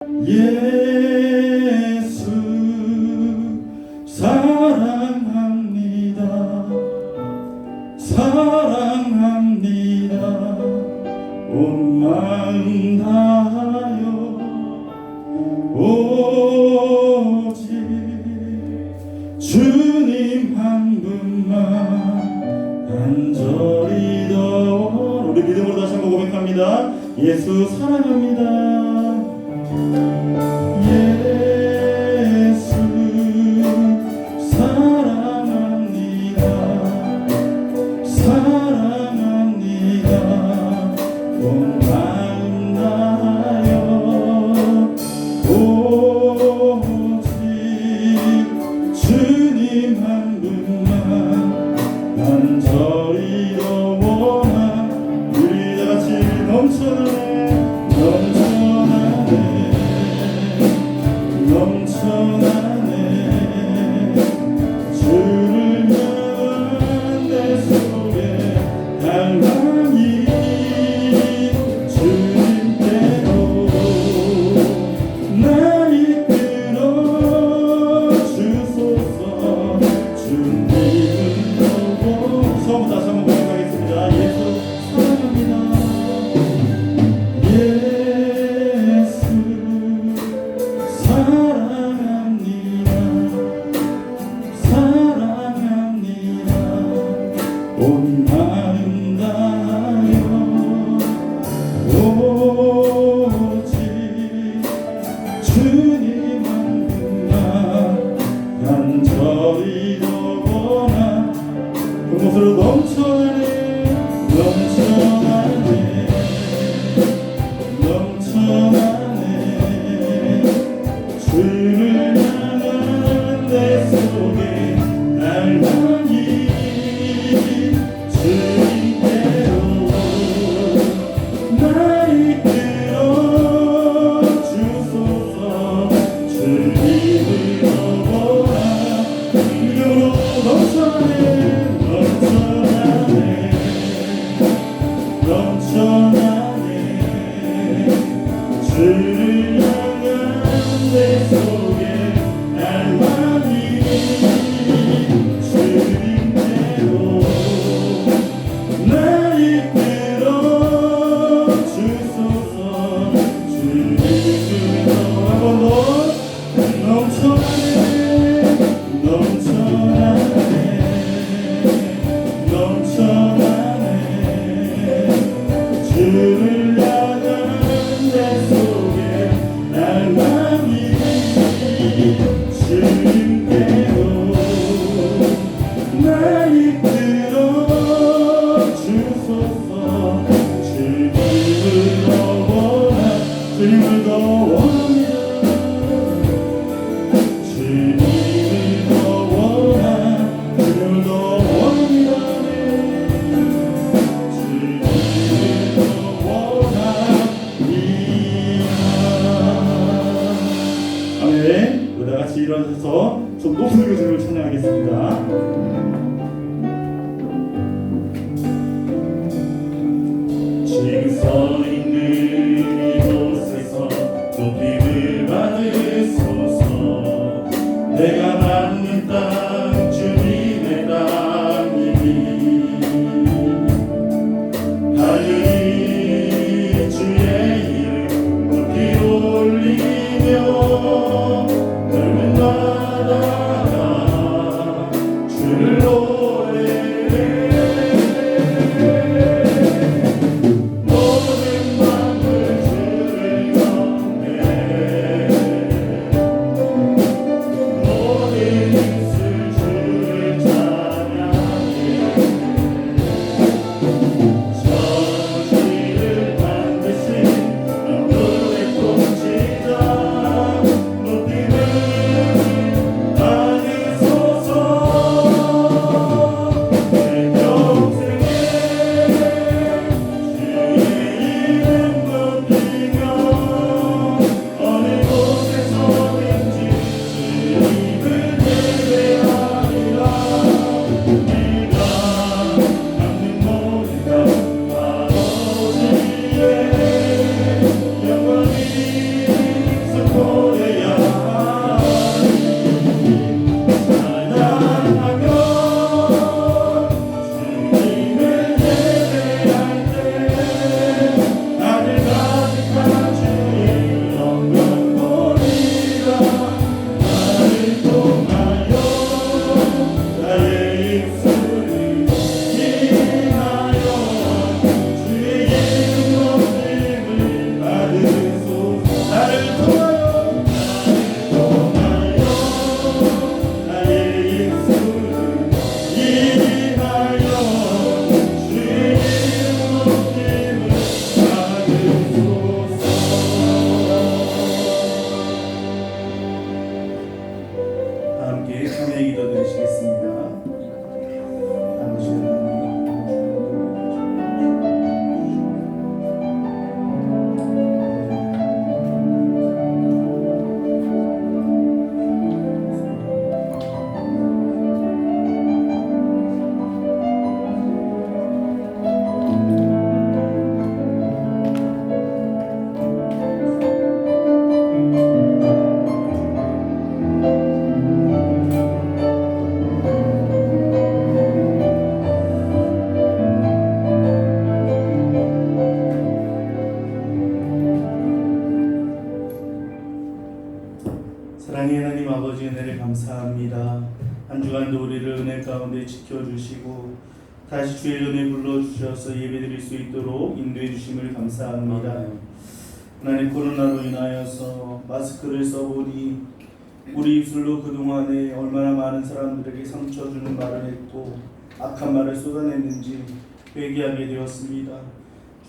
예수 사랑합니다. 사랑합니다. 온 마음 다하여 오직 주님 한 분만 간절히 더. 우리 믿음으로 다시 한번 고백합니다. 예수 사랑합니다. 예수 사랑합니다. 사랑합니다. 온 마음 다하여 오직 주님 한 분만 간절히 더 원한. 우리 다같이 넘쳐나네 넘쳐나네 주를 향한 내 속에 갈망이 주님께로 날 이끌어 주소서. 주님을 보고 처음 다시 한번 고백하겠습니다. 예수 사랑합니다. 예수 사랑합니다. 사랑합니다. 온 마음 다하여 오직 주님 한 분만 간절히 더 원한. 그 목소리로 넘쳐나네 넘쳐나네 넘쳐나네 주를 향한 내 속에 갈망이 주님께로 날 이끌어 주소서. 주님을 더 보라. 이름으로 넘쳐나네 넘쳐나네 넘쳐나네 주를 향한 내 속에 갈망이 주님께로 날 이끌어 주소서. 주님을 더 한 번 더 넘쳐나네 넘쳐나네 넘쳐나네 주를 향한 내 속에 갈망이 주님께로 날 이끌어 주소서. 주님을 더 원한 주님을 더 원합니다. 주님을 더 원한 주님을 더 원합니다. 주님을 더 원합니다. 아멘. 우리 다같이 일어나셔서 좀 높은 교수님을 찬양하겠습니다. 지금 서 있는 이곳에서 높임을 받으소서. 내가 받는 땅 주님의 땅이니 하늘이 주의 이름 높이 올리며 넓은 바다가 주를 노래해. 모든 사랑의 하나님 아버지 은혜를 감사합니다. 한 주간도 우리를 은혜 가운데 지켜주시고 다시 주의 전에 불러주셔서 예배드릴 수 있도록 인도해 주심을 감사합니다. 하나님, 코로나로 인하여서 마스크를 써보니 우리 입술로 그동안에 얼마나 많은 사람들에게 상처 주는 말을 했고 악한 말을 쏟아냈는지 회개하게 되었습니다.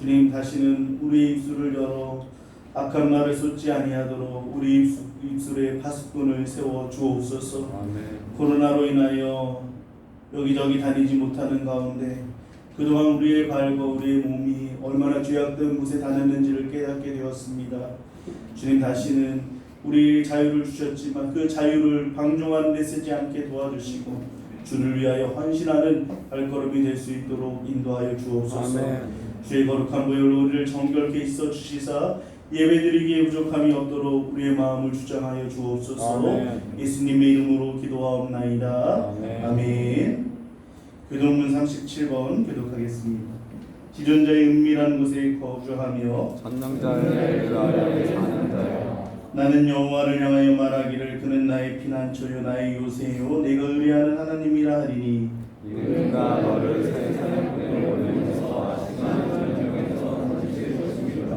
주님, 다시는 우리 입술을 열어 악한 말을 쏟지 아니하도록 우리 입술에 파수꾼을 세워 주옵소서. 코로나로 인하여 여기저기 다니지 못하는 가운데 그동안 우리의 발과 우리의 몸이 얼마나 죄악된 곳에 다녔는지를 깨닫게 되었습니다. 주님, 다시는 우리 자유를 주셨지만 그 자유를 방종하는 데 쓰지 않게 도와주시고 주를 위하여 헌신하는 발걸음이 될 수 있도록 인도하여 주옵소서. 주의 거룩한 보혈로 우리를 정결케 있어 주시사 예배드리기에 부족함이 없도록 우리의 마음을 주장하여 주옵소서. 예수님의 이름으로 기도하옵나이다. 아멘. 교동문 37번 교독하겠습니다. 지존자의 은밀한 곳에 거주하며 전능자의 의하여 사는 자여, 나는 여호와를 향하여 말하기를 그는 나의 피난처요 나의 요새요 내가 의뢰하는 하나님이라 하리니 이가 너를 세상의 모임에서 시간을 중에서 던질 것이리라.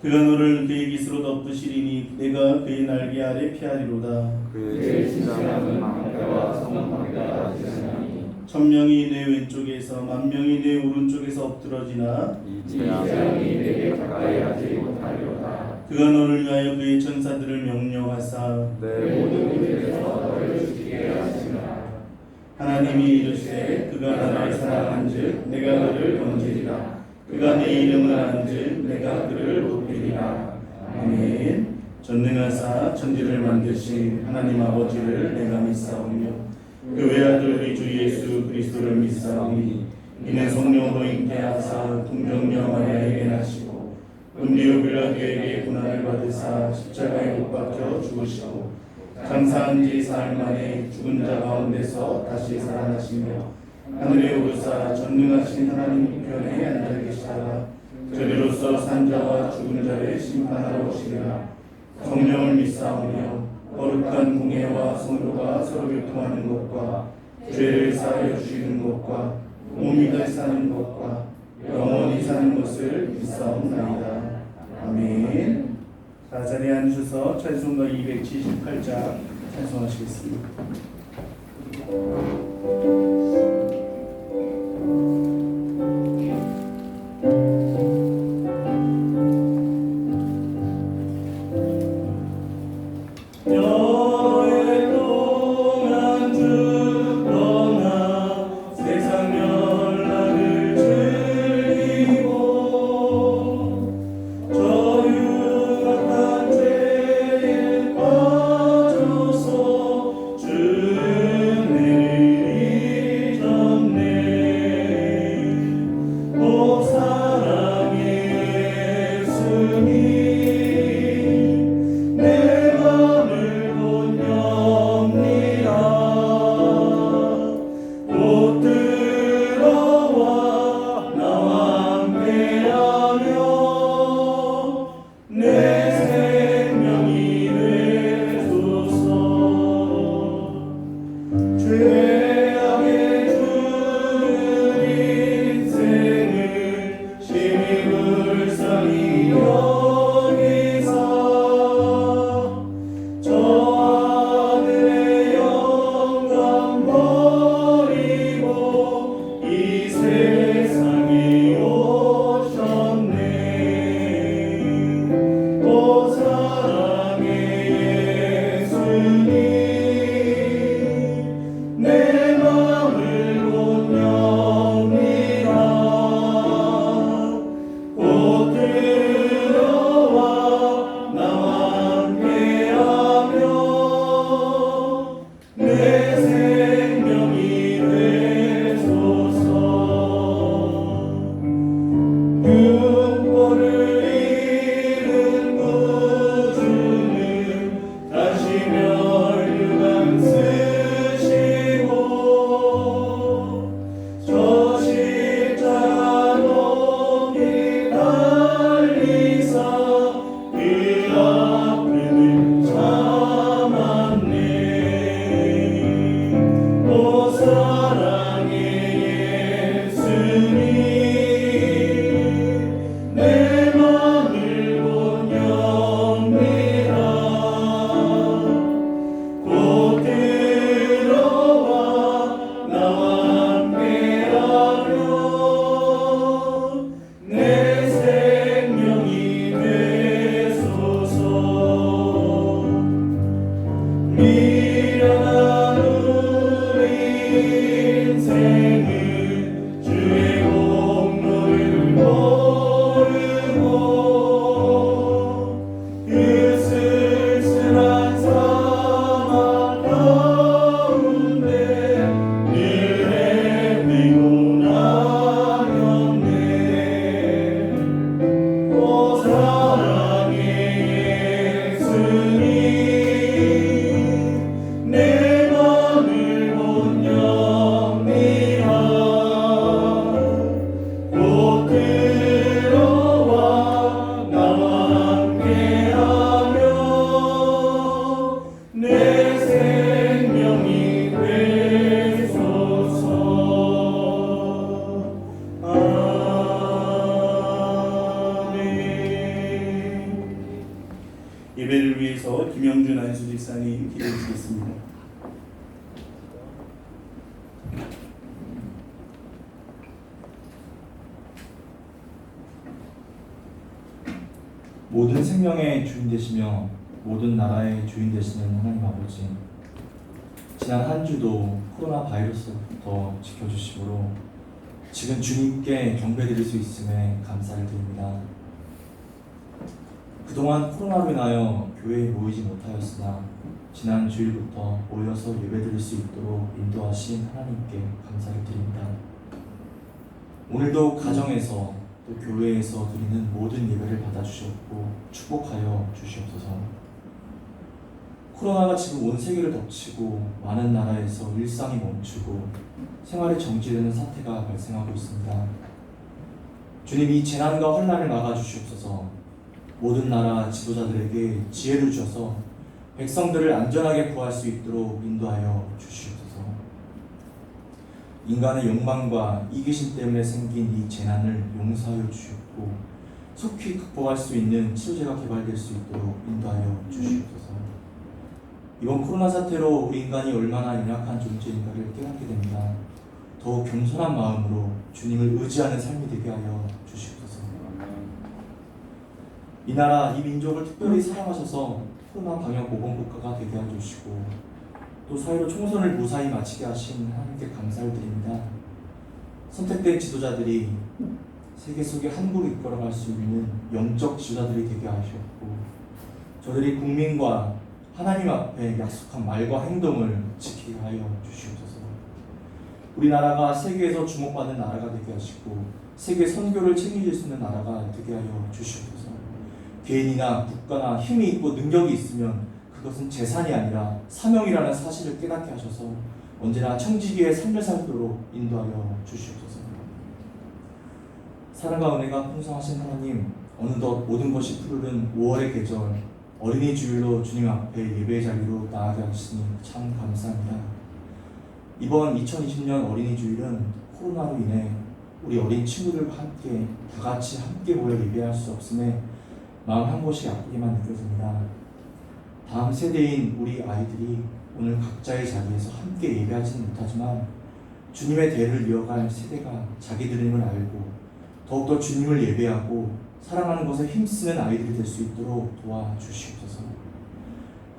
그가 너를 그의 깃으로 덮으시리니 내가 그의 날개 아래 피하리로다. 그의 시장은 방패와 성방패가 되시나니 천명이 내 왼쪽에서 만명이 내 오른쪽에서 엎드러지나 이 재앙이 내게 가까이 하지 못하리로다. 그가 너를 위하여 그의 천사들을 명령하사 내 모든 길에서 너를 지키게 하시리라. 하나님이 이르시되 그가 나를 사랑한즉 내가 그를 건지리라. 그가 내 이름을 안즉 내가 그를 높이리라. 아멘. 전능하사 천지를 만드신 하나님 아버지를 내가 믿사오며 그 외아들 우리 주 예수 그리스도를 믿사오니 이는 성령으로 잉태하사 동정녀 마리아에게 나시고 본디오 빌라도에게 고난을 받으사 십자가에 못 박혀 죽으시고 장사한 지 사흘 만에 죽은 자 가운데서 다시 살아나시며 하늘에 오르사 전능하신 하나님 우편에 앉아 계시다가 저리로서 산자와 죽은 자를 심판하러 오시리라. 성령을 믿사오며 거룩한 공예와 성도가 서로 교통하는 것과 죄를 사하여 주시는 것과 몸이 더 사는 것과 영원히 사는 것을 믿사옵나이다. 아멘. 자, 자리에 앉으셔서 찬송가 278장 찬송하시겠습니다. 내 맘을 이어서 김영준 안수집사님 기도해 주시겠습니다. 모든 생명의 주인 되시며 모든 나라의 주인 되시는 하나님 아버지, 지난 한 주도 코로나 바이러스부터 지켜주시므로 지금 주님께 경배드릴 수 있음에 감사를 드립니다. 그동안 코로나로 인하여 교회에 모이지 못하였으나 지난 주일부터 모여서 예배드릴 수 있도록 인도하신 하나님께 감사를 드립니다. 오늘도 가정에서 또 교회에서 드리는 모든 예배를 받아주셨고 축복하여 주시옵소서. 코로나가 지금 온 세계를 덮치고 많은 나라에서 일상이 멈추고 생활이 정지되는 사태가 발생하고 있습니다. 주님, 이 재난과 혼란을 막아주시옵소서. 모든 나라 지도자들에게 지혜를 주셔서 백성들을 안전하게 구할 수 있도록 인도하여 주시옵소서. 인간의 욕망과 이기심 때문에 생긴 이 재난을 용서하여 주시옵고 속히 극복할 수 있는 치료제가 개발될 수 있도록 인도하여 주시옵소서. 이번 코로나 사태로 우리 인간이 얼마나 연약한 존재인가를 깨닫게 됩니다. 더욱 겸손한 마음으로 주님을 의지하는 삶이 되게 하여 주시옵소서. 이 나라, 이 민족을 특별히 사랑하셔서 코로나 방역 보건국가가 되게 해주시고 또 사회로 총선을 무사히 마치게 하신 하나님께 감사를 드립니다. 선택된 지도자들이 세계 속에 한국을 이끌어갈 수 있는 영적 지도자들이 되게 하셨고 저들이 국민과 하나님 앞에 약속한 말과 행동을 지키게 하여 주시옵소서. 우리나라가 세계에서 주목받는 나라가 되게 하시고 세계 선교를 책임질 수 있는 나라가 되게 하여 주시옵소서. 개인이나 국가나 힘이 있고 능력이 있으면 그것은 재산이 아니라 사명이라는 사실을 깨닫게 하셔서 언제나 청지기의 삶을 살도록 인도하여 주시옵소서. 사랑과 은혜가 풍성하신 하나님, 어느덧 모든 것이 푸르른 5월의 계절 어린이 주일로 주님 앞에 예배의 자리로 나아가게 하시니 참 감사합니다. 이번 2020년 어린이 주일은 코로나로 인해 우리 어린 친구들과 함께 다같이 함께 모여 예배할 수 없음에 마음 한 곳이 아프게만 느껴집니다. 다음 세대인 우리 아이들이 오늘 각자의 자리에서 함께 예배하지는 못하지만 주님의 대를 이어갈 세대가 자기들임을 알고 더욱더 주님을 예배하고 사랑하는 것에 힘쓰는 아이들이 될 수 있도록 도와주시옵소서.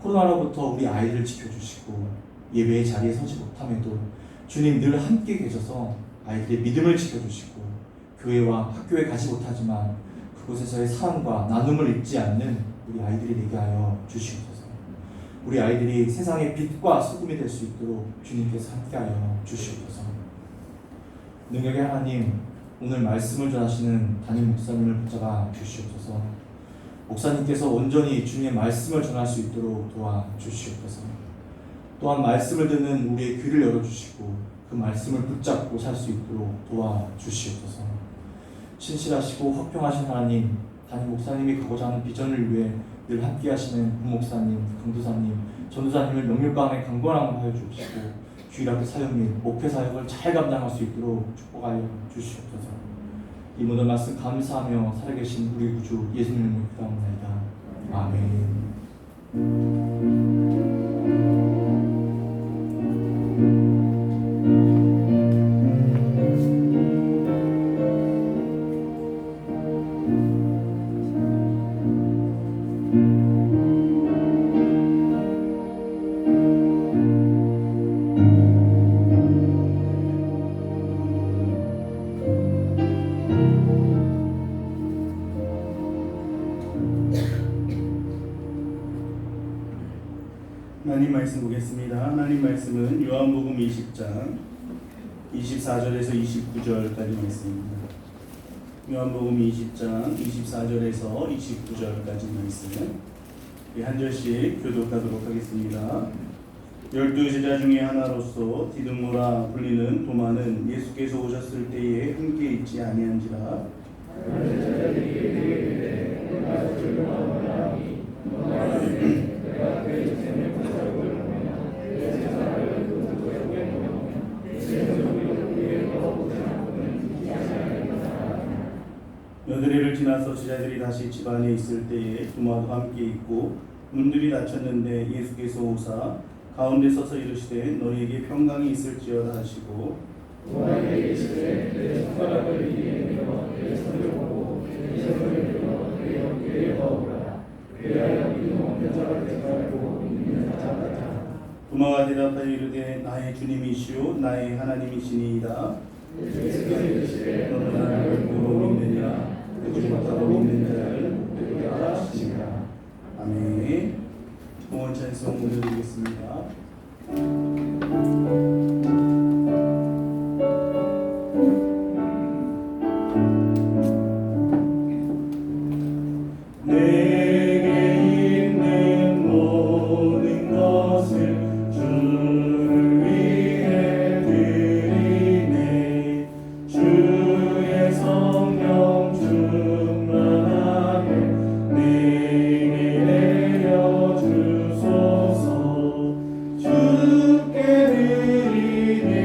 코로나로부터 우리 아이들을 지켜주시고 예배의 자리에 서지 못함에도 주님 늘 함께 계셔서 아이들의 믿음을 지켜주시고 교회와 학교에 가지 못하지만 그곳에서의 사랑과 나눔을 잊지 않는 우리 아이들이 되게 하여 주시옵소서. 우리 아이들이 세상의 빛과 소금이 될 수 있도록 주님께서 함께하여 주시옵소서. 능력의 하나님, 오늘 말씀을 전하시는 담임 목사님을 붙잡아 주시옵소서. 목사님께서 온전히 주님의 말씀을 전할 수 있도록 도와주시옵소서. 또한 말씀을 듣는 우리의 귀를 열어주시고 그 말씀을 붙잡고 살 수 있도록 도와주시옵소서. 신실하시고 화평하신 하나님, 담임 목사님이 가고자 하는 비전을 위해 늘 함께 하시는 부목사님, 강도사님, 전도사님을 명률감에 강건함을 하여 주시고 주일학교 사역 및 목회 사역을 잘 감당할 수 있도록 축복하여 주시옵소서. 이 모든 말씀 감사하며 살아계신 우리 구주 예수님을 기도합니다. 아멘. 하나님 말씀 보겠습니다. 하나님 말씀은 요한복음 20장 24절에서 29절까지 말씀입니다. 요한복음 20장 24절에서 29절까지 말씀 한 절씩 교독하도록 하겠습니다. 12제자 중에 하나로서 디드모라 불리는 도마는 예수께서 오셨을 때에 함께 있지 아니한지라. 여드레를 지나서 제자들이 다시 집 안에 있을 때에 도마도 함께 있고 문들이 닫혔는데 예수께서 오사 가운데 서서 이르시되 너희에게 평강이 있을지어다 하시고 또 나에게 이르시되 내 손가락을 이에 내어 내 손을 보고 내 손을 들어 내 어깨에 넣으라. 그리하여 믿음 없는 자가 되지 말고 믿는 자가 되라. 도마가 대답하여 이르되 나의 주님이시오 나의 하나님이시니이다. 예수께서 이르시되 너는 나를 누구로 믿느냐 그지 못하고 믿는 자를 누구로 하시니라. 아멘. 공원 찬송 올려드리겠습니다. 내게 있는 모든 것을 주를 위해 드리네. 주의 성령 충만하게 내게 내려 주소서. 주께 드리네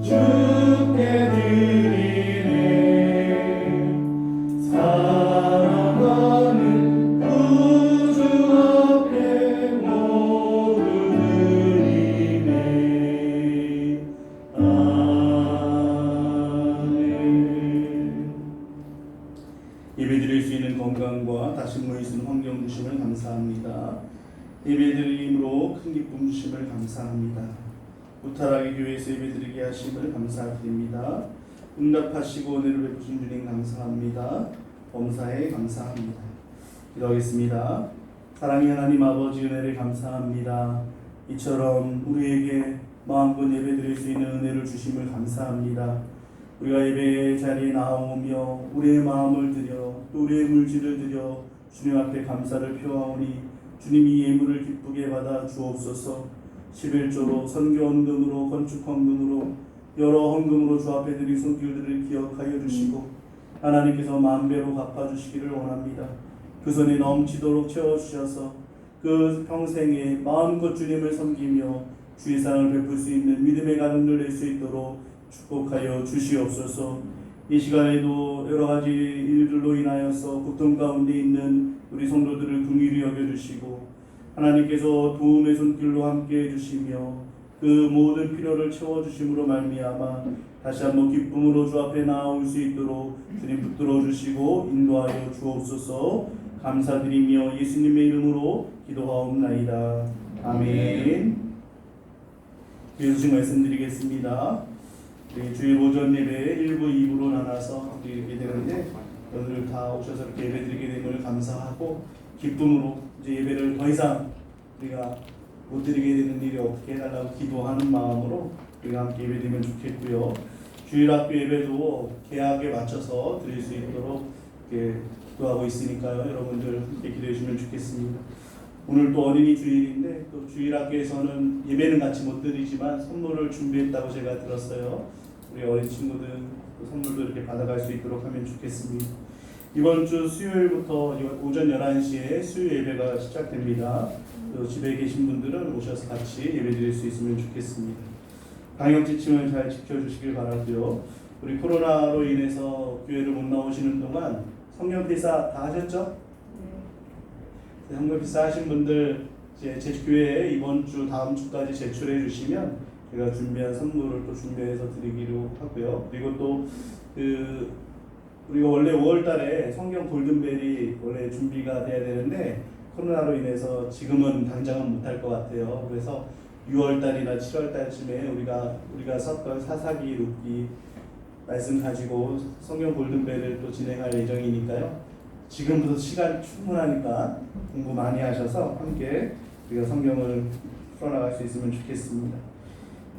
주께 드리네. 사랑하는 구주 앞에 모두 드리네. 아멘. 예배드릴 수 있는 건강과 다시 모일 수 있는 환경 주심을 감사합니다. 예배드림으로 큰 기쁨 주심을 감사합니다. 무탈하게 교회에서 예배드리게 하심을 감사드립니다. 응답하시고 은혜를 베푸신 주님 감사합니다. 범사에 감사합니다. 기도하겠습니다. 사랑의 하나님 아버지 은혜를 감사합니다. 이처럼 우리에게 마음껏 예배드릴 수 있는 은혜를 주심을 감사합니다. 우리가 예배 자리에 나오며 우리의 마음을 드려 또 우리의 물질을 드려 주님 앞에 감사를 표하오니 주님이 예물을 기쁘게 받아 주옵소서. 11조로 선교 헌금으로 건축 헌금으로 여러 헌금으로 주 앞에 드린 손길들을 기억하여 주시고 하나님께서 만배로 갚아주시기를 원합니다. 그 손에 넘치도록 채워주셔서 그 평생에 마음껏 주님을 섬기며 주의 사랑을 베풀 수 있는 믿음의 가능을 낼 수 있도록 축복하여 주시옵소서. 이 시간에도 여러 가지 일들로 인하여서 고통 가운데 있는 우리 성도들을 긍휼히 여겨주시고 하나님께서 도움의 손길로 함께 해주시며 그 모든 필요를 채워주심으로 말미암아 다시 한번 기쁨으로 주 앞에 나올 수 있도록 주님 붙들어 주시고 인도하여 주옵소서. 감사드리며 예수님의 이름으로 기도하옵나이다. 아멘. 예수님 말씀드리겠습니다. 주일 오전 예배 1부, 2부로 나눠서 드리게 되는데 오늘 다 오셔서 이렇게 예배 드리게 된 걸 감사하고 기쁨으로 이제 예배를 더 이상 우리가 못 드리게 되는 일이 없게 해달라고 기도하는 마음으로 우리가 함께 예배 드리면 좋겠고요. 주일학교 예배도 계약에 맞춰서 드릴 수 있도록 이렇게 기도하고 있으니까요. 여러분들 함께 기도해 주시면 좋겠습니다. 오늘 또 어린이 주일인데 또 주일학교에서는 예배는 같이 못 드리지만 선물을 준비했다고 제가 들었어요. 우리 어린 친구들 선물도 이렇게 받아갈 수 있도록 하면 좋겠습니다. 이번 주 수요일부터 오전 11시에 수요 예배가 시작됩니다. 또 집에 계신 분들은 오셔서 같이 예배 드릴 수 있으면 좋겠습니다. 방역 지침을 잘 지켜주시길 바라고요. 우리 코로나로 인해서 교회를 못 나오시는 동안 성령 필사 다 하셨죠? 네. 성령 필사 하신 분들 제 교회에 이번 주 다음 주까지 제출해 주시면 제가 준비한 선물을 또 준비해서 드리기로 하고요. 그리고 또 우리가 원래 5월달에 성경 골든벨이 원래 준비가 돼야 되는데 코로나로 인해서 지금은 당장은 못할 것 같아요. 그래서 6월달이나 7월달쯤에 우리가 섰던 사사기 룻기 말씀 가지고 성경 골든벨을 또 진행할 예정이니까요. 지금부터 시간 충분하니까 공부 많이 하셔서 함께 우리가 성경을 풀어나갈 수 있으면 좋겠습니다.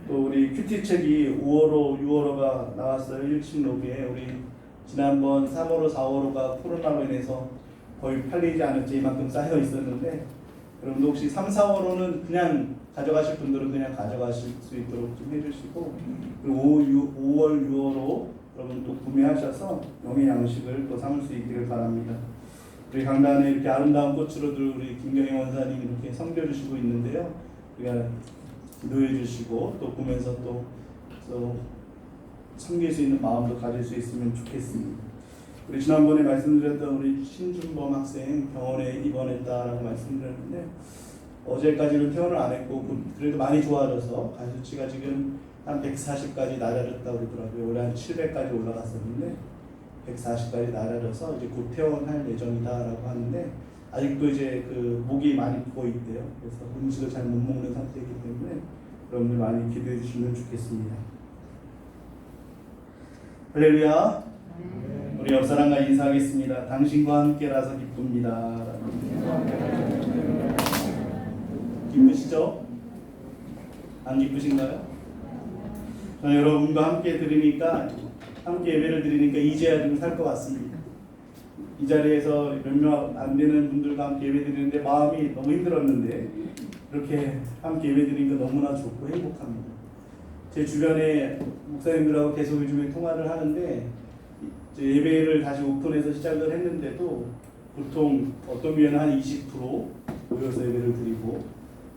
또 우리 큐티 책이 5월호, 6월호가 나왔어요. 1층 로비에. 우리 지난번 3월호, 4월호가 코로나로 인해서 거의 팔리지 않았지 이만큼 쌓여 있었는데 여러분도 혹시 3, 4월호는 그냥 가져가실 분들은 그냥 가져가실 수 있도록 좀 해주시고 그리고 5월, 6월호 여러분 또 구매하셔서 영의 양식을 또 삼을 수 있기를 바랍니다. 우리 강단에 이렇게 아름다운 꽃으로들 우리 김경희 원사님 이렇게 섬겨주시고 있는데요. 우리가 기도해 주시고 또 보면서 또 섬길 수 있는 마음도 가질 수 있으면 좋겠습니다. 우리 지난번에 말씀드렸던 우리 신준범 학생 병원에 입원했다라고 말씀드렸는데 어제까지는 퇴원을 안 했고 그래도 많이 좋아져서 간 수치가 지금 한 140까지 낮아졌다고 그러더라고요. 원래 한 700까지 올라갔었는데 140까지 낮아져서 이제 곧 퇴원할 예정이다라고 하는데 아직도 이제 그 목이 많이 부어 있대요. 그래서 음식을 잘 못 먹는 상태이기 때문에 여러분들 많이 기도해 주시면 좋겠습니다. 할렐루야. 우리 옆 사람과 인사하겠습니다. 당신과 함께라서 기쁩니다. 기쁘시죠? 안 기쁘신가요? 저는 여러분과 함께 함께 예배를 드리니까 이제야 좀 살 것 같습니다. 이 자리에서 몇 명 안 되는 분들과 함께 예배 드리는데 마음이 너무 힘들었는데 이렇게 함께 예배 드리니까 너무나 좋고 행복합니다. 제 주변에 목사님들하고 계속 요즘에 통화를 하는데 예배를 다시 오픈해서 시작을 했는데도 보통 어떤 교회는 한 20% 모여서 예배를 드리고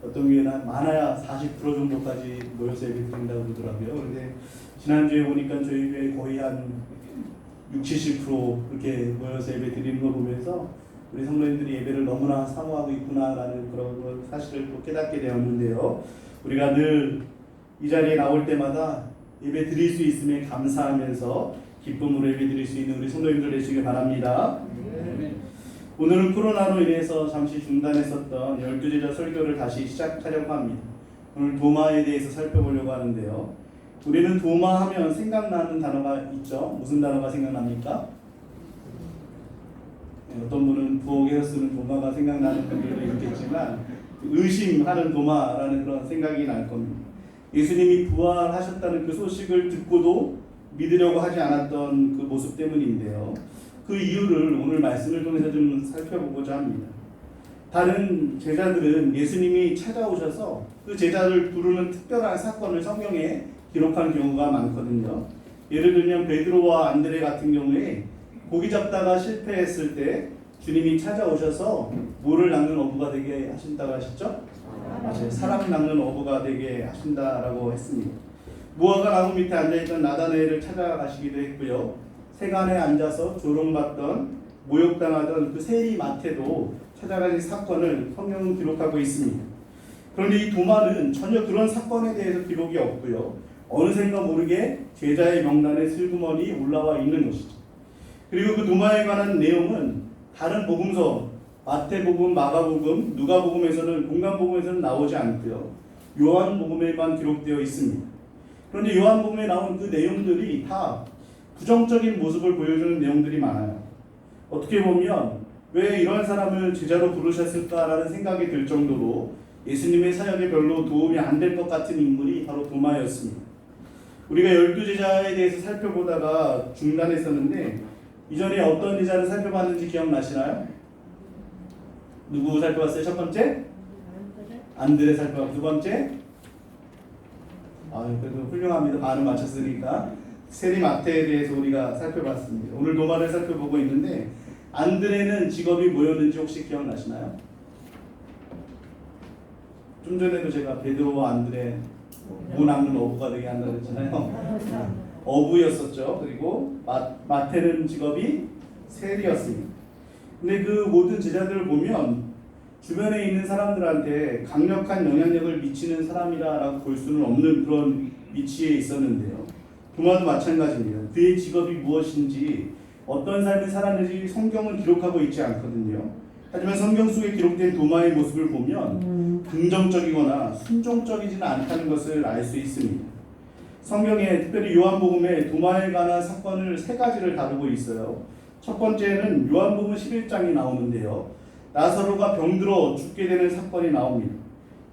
어떤 교회는 한 많아야 40% 정도까지 모여서 예배 드린다고 그러더라고요. 그런데 지난주에 보니까 저희 교회 거의 한 60, 70% 그렇게 모여서 예배 드리는 걸 보면서 우리 성도님들이 예배를 너무나 사모하고 있구나라는 그런 사실을 또 깨닫게 되었는데요. 우리가 늘 이 자리에 나올 때마다 예배 드릴 수 있음에 감사하면서 기쁨으로 예배 드릴 수 있는 우리 성도님들 되시길 바랍니다. 오늘은 코로나로 인해서 잠시 중단했었던 12제자 설교를 다시 시작하려고 합니다. 오늘 도마에 대해서 살펴보려고 하는데요. 우리는 도마 하면 생각나는 단어가 있죠. 무슨 단어가 생각납니까? 어떤 분은 부엌에서 쓰는 도마가 생각나는 분들도 있겠지만 의심하는 도마라는 그런 생각이 날 겁니다. 예수님이 부활하셨다는 그 소식을 듣고도 믿으려고 하지 않았던 그 모습 때문인데요. 그 이유를 오늘 말씀을 통해서 좀 살펴보고자 합니다. 다른 제자들은 예수님이 찾아오셔서 그 제자를 부르는 특별한 사건을 성경에 기록한 경우가 많거든요. 예를 들면 베드로와 안드레 같은 경우에 고기 잡다가 실패했을 때 주님이 찾아오셔서 모를 낚는 어부가 되게 하신다고 하셨죠? 맞아요. 사람 낚는 어부가 되게 하신다라고 했습니다. 무화과 나무 밑에 앉아있던 나다나엘을 찾아가시기도 했고요. 세간에 앉아서 조롱받던 모욕당하던 그 세리 마태도 찾아가신 사건을 성경은 기록하고 있습니다. 그런데 이 도마는 전혀 그런 사건에 대해서 기록이 없고요. 어느샌가 모르게 제자의 명단에 슬그머니 올라와 있는 것이죠. 그리고 그 도마에 관한 내용은 다른 복음서 마태복음, 마가복음, 누가복음에서는 공간복음에서는 나오지 않고요. 요한복음에만 기록되어 있습니다. 그런데 요한복음에 나온 그 내용들이 다 부정적인 모습을 보여주는 내용들이 많아요. 어떻게 보면 왜 이런 사람을 제자로 부르셨을까라는 생각이 들 정도로 예수님의 사역에 별로 도움이 안 될 것 같은 인물이 바로 도마였습니다. 우리가 12제자에 대해서 살펴보다가 중단했었는데 이전에 어떤 제자를 살펴봤는지 기억나시나요? 누구 살펴봤어요? 첫 번째? 안드레 살펴봤고 두 번째? 그래도 훌륭합니다. 반을 맞췄으니까 세리 마태에 대해서 우리가 살펴봤습니다. 오늘 도마를 살펴보고 있는데 안드레는 직업이 뭐였는지 혹시 기억나시나요? 좀 전에도 제가 베드로와 안드레 무 낚는 어부가 되게 한다고 했잖아요. 어부였었죠. 그리고 마태는 직업이 세리였습니다. 근데 그 모든 제자들을 보면 주변에 있는 사람들한테 강력한 영향력을 미치는 사람이라고 볼 수는 없는 그런 위치에 있었는데요. 도마도 마찬가지입니다. 그의 직업이 무엇인지 어떤 삶을 살았는지 성경은 기록하고 있지 않거든요. 하지만 성경 속에 기록된 도마의 모습을 보면 긍정적이거나 순종적이지는 않다는 것을 알 수 있습니다. 성경에 특별히 요한복음에 도마에 관한 사건을 3가지를 다루고 있어요. 첫 번째는 요한복음 11장이 나오는데요. 나사로가 병들어 죽게 되는 사건이 나옵니다.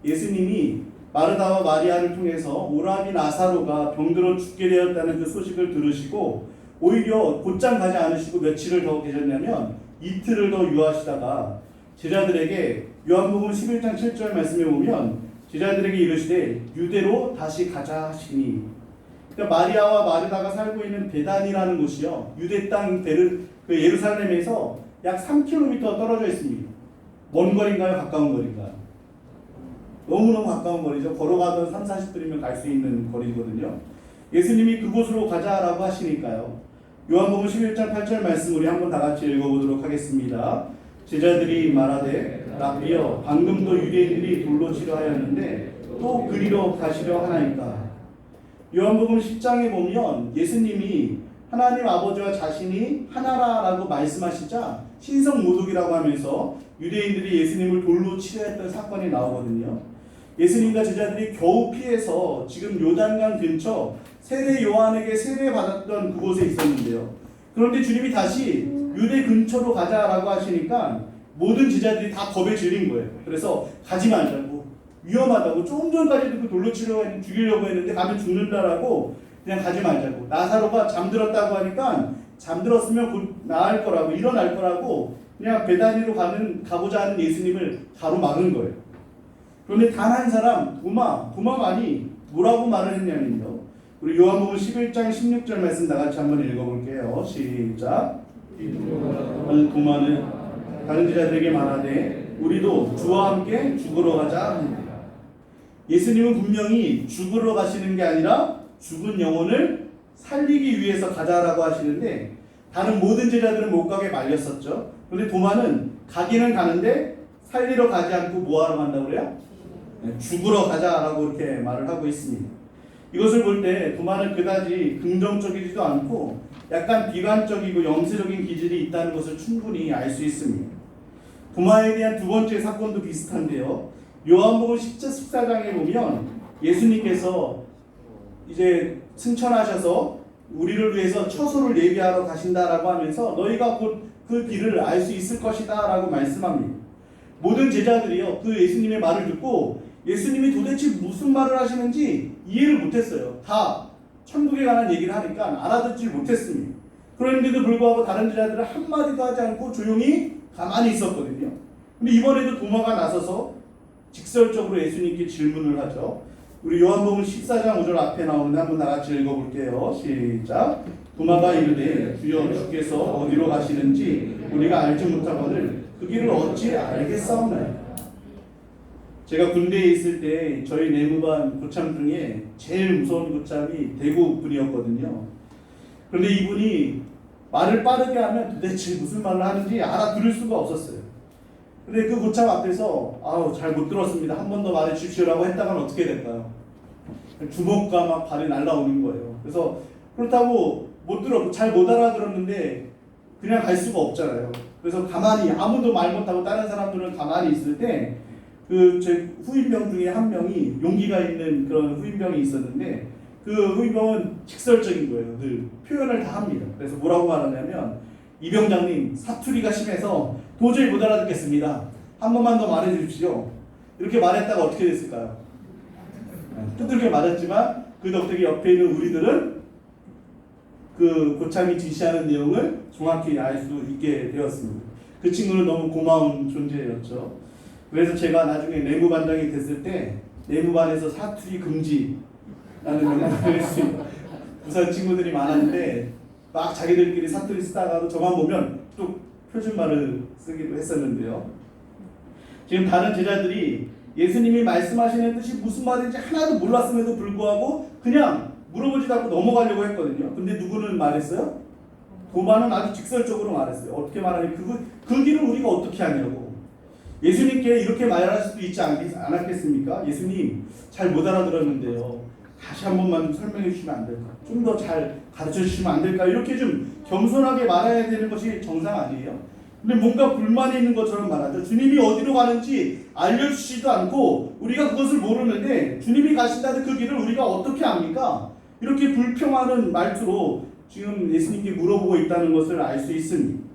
예수님이 마르다와 마리아를 통해서 오라비 나사로가 병들어 죽게 되었다는 그 소식을 들으시고 오히려 곧장 가지 않으시고 며칠을 더 계셨냐면 이틀을 더 유하시다가 제자들에게 요한복음 11장 7절 말씀에 보면 제자들에게 이르시되 유대로 다시 가자 하시니, 그러니까 마리아와 마르다가 살고 있는 베단이라는 곳이요, 유대 땅 예루살렘에서 약 3km 떨어져 있습니다. 먼 거리인가요? 가까운 거리인가요? 너무너무 가까운 거리죠. 걸어가도 3, 40분이면 갈 수 있는 거리거든요. 예수님이 그곳으로 가자라고 하시니까요. 요한복음 11장 8절 말씀 우리 한번 다 같이 읽어보도록 하겠습니다. 제자들이 말하되 라비여 방금도 유대인들이 돌로 치려 하였는데 또 그리로 가시려 하나이까. 요한복음 10장에 보면 예수님이 하나님 아버지와 자신이 하나라라고 말씀하시자 신성모독이라고 하면서 유대인들이 예수님을 돌로 치려 했던 사건이 나오거든요. 예수님과 제자들이 겨우 피해서 지금 요단강 근처 세례 요한에게 세례받았던 그곳에 있었는데요. 그런데 주님이 다시 유대 근처로 가자라고 하시니까 모든 제자들이 다 겁에 질린 거예요. 그래서 가지 말자고, 위험하다고, 조금 전까지도 그 돌로 죽이려고 했는데 가면 죽는다라고 그냥 가지 말자고, 나사로가 잠들었다고 하니까 잠들었으면 곧 나을 거라고, 일어날 거라고 그냥 베다니로 가고자 하는 예수님을 가로막은 거예요. 그런데 단 한 사람, 도마만이 뭐라고 말을 했냐면요, 우리 요한복음 11장 16절 말씀 다 같이 한번 읽어볼게요. 시작. 도마는 다른 제자들에게 말하되 우리도 주와 함께 죽으러 가자 합니다. 예수님은 분명히 죽으러 가시는 게 아니라 죽은 영혼을 살리기 위해서 가자라고 하시는데 다른 모든 제자들은 못 가게 말렸었죠. 그런데 도마는 가기는 가는데 살리러 가지 않고 뭐하러 간다고 그래요? 죽으러 가자라고 이렇게 말을 하고 있습니다. 이것을 볼 때 도마는 그다지 긍정적이지도 않고 약간 비관적이고 염세적인 기질이 있다는 것을 충분히 알 수 있습니다. 도마에 대한 두 번째 사건도 비슷한데요. 요한복음 14장에 보면 예수님께서 이제 승천하셔서 우리를 위해서 처소를 예비하러 가신다라고 하면서 너희가 곧 그 길을 알 수 있을 것이다 라고 말씀합니다. 모든 제자들이요, 그 예수님의 말을 듣고 예수님이 도대체 무슨 말을 하시는지 이해를 못했어요. 다 천국에 관한 얘기를 하니까 알아듣지 못했습니다. 그런데도 불구하고 다른 제자들은 한마디도 하지 않고 조용히 가만히 있었거든요. 근데 이번에도 도마가 나서서 직설적으로 예수님께 질문을 하죠. 우리 요한복음 14장 5절 앞에 나오는데 한번 다 같이 읽어볼게요. 시작. 도마가 이르되 주여 주께서 어디로 가시는지 우리가 알지 못하거늘 그 길을 어찌 알겠사옵나이까. 제가 군대에 있을 때 저희 내무반 고참 중에 제일 무서운 고참이 대구 분이었거든요. 그런데 이분이 말을 빠르게 하면 도대체 무슨 말을 하는지 알아들을 수가 없었어요. 근데 그 고참 앞에서 잘 못 들었습니다, 한 번 더 말해 주십시오라고 했다가는 어떻게 될까요? 주먹과 막 발이 날라오는 거예요. 그래서 그렇다고 잘 못 알아들었는데 그냥 갈 수가 없잖아요. 그래서 가만히 아무도 말 못하고 다른 사람들은 가만히 있을 때 그 제 후임병 중에 한 명이 용기가 있는 그런 후임병이 있었는데 그 후임병은 직설적인 거예요. 늘 표현을 다 합니다. 그래서 뭐라고 말하냐면 이 병장님 사투리가 심해서 도저히 못 알아듣겠습니다. 한 번만 더 말해 주십시오. 이렇게 말했다가 어떻게 됐을까요? 두들겨 맞았지만 그 덕택에 옆에 있는 우리들은 그 고참이 지시하는 내용을 정확히 알 수 있게 되었습니다. 그 친구는 너무 고마운 존재였죠. 그래서 제가 나중에 내무반장이 됐을 때 내무반에서 사투리 금지라는 명령을 했습니다. 부산 친구들이 많았는데 막 자기들끼리 사투리 쓰다가도 저만 보면 또 표준말을 쓰기도 했었는데요. 지금 다른 제자들이 예수님이 말씀하시는 뜻이 무슨 말인지 하나도 몰랐음에도 불구하고 그냥 물어보지도 않고 넘어가려고 했거든요. 근데 누구는 말했어요? 도마는 아주 직설적으로 말했어요. 어떻게 말하냐면 그 길을 우리가 어떻게 하냐고. 예수님께 이렇게 말할 수도 있지 않았겠습니까? 예수님 잘 못 알아들었는데요, 다시 한 번만 설명해 주시면 안 될까? 좀 더 잘 가르쳐 주시면 안 될까? 이렇게 좀 겸손하게 말해야 되는 것이 정상 아니에요? 근데 뭔가 불만이 있는 것처럼 말하죠. 주님이 어디로 가는지 알려주지도 않고 우리가 그것을 모르는데 주님이 가신다는 그 길을 우리가 어떻게 압니까? 이렇게 불평하는 말투로 지금 예수님께 물어보고 있다는 것을 알 수 있습니다.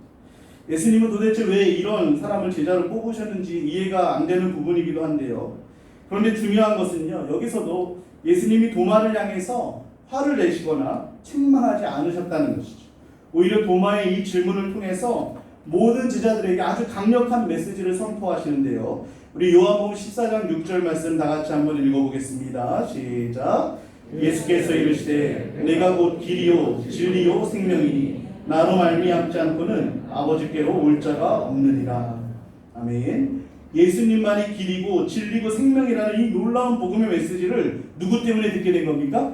예수님은 도대체 왜 이런 사람을 제자로 뽑으셨는지 이해가 안 되는 부분이기도 한데요. 그런데 중요한 것은요, 여기서도 예수님이 도마를 향해서 화를 내시거나 책망하지 않으셨다는 것이죠. 오히려 도마의 이 질문을 통해서 모든 제자들에게 아주 강력한 메시지를 선포하시는데요. 우리 요한복음 14장 6절 말씀 다 같이 한번 읽어보겠습니다. 시작. 예수께서 이르시되 내가 곧 길이요 진리요 생명이니 나로 말미암지 않고는 아버지께로 올 자가 없느니라. 아멘. 예수님만이 길이고 진리고 생명이라는 이 놀라운 복음의 메시지를 누구 때문에 듣게 된 겁니까?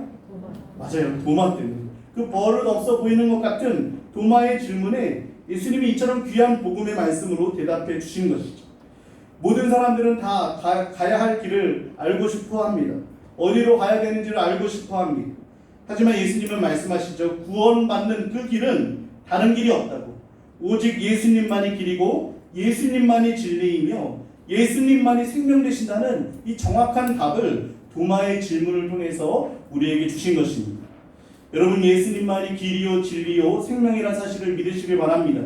맞아요, 도마 때문에. 그 버릇 없어 보이는 것 같은 도마의 질문에 예수님이 이처럼 귀한 복음의 말씀으로 대답해 주신 것이죠. 모든 사람들은 다 가야 할 길을 알고 싶어 합니다. 어디로 가야 되는지를 알고 싶어 합니다. 하지만 예수님은 말씀하시죠. 구원받는 그 길은 다른 길이 없다고. 오직 예수님만이 길이고 예수님만이 진리이며 예수님만이 생명 되신다는 이 정확한 답을 도마의 질문을 통해서 우리에게 주신 것입니다. 여러분, 예수님만이 길이요 진리요 생명이라는 사실을 믿으시길 바랍니다.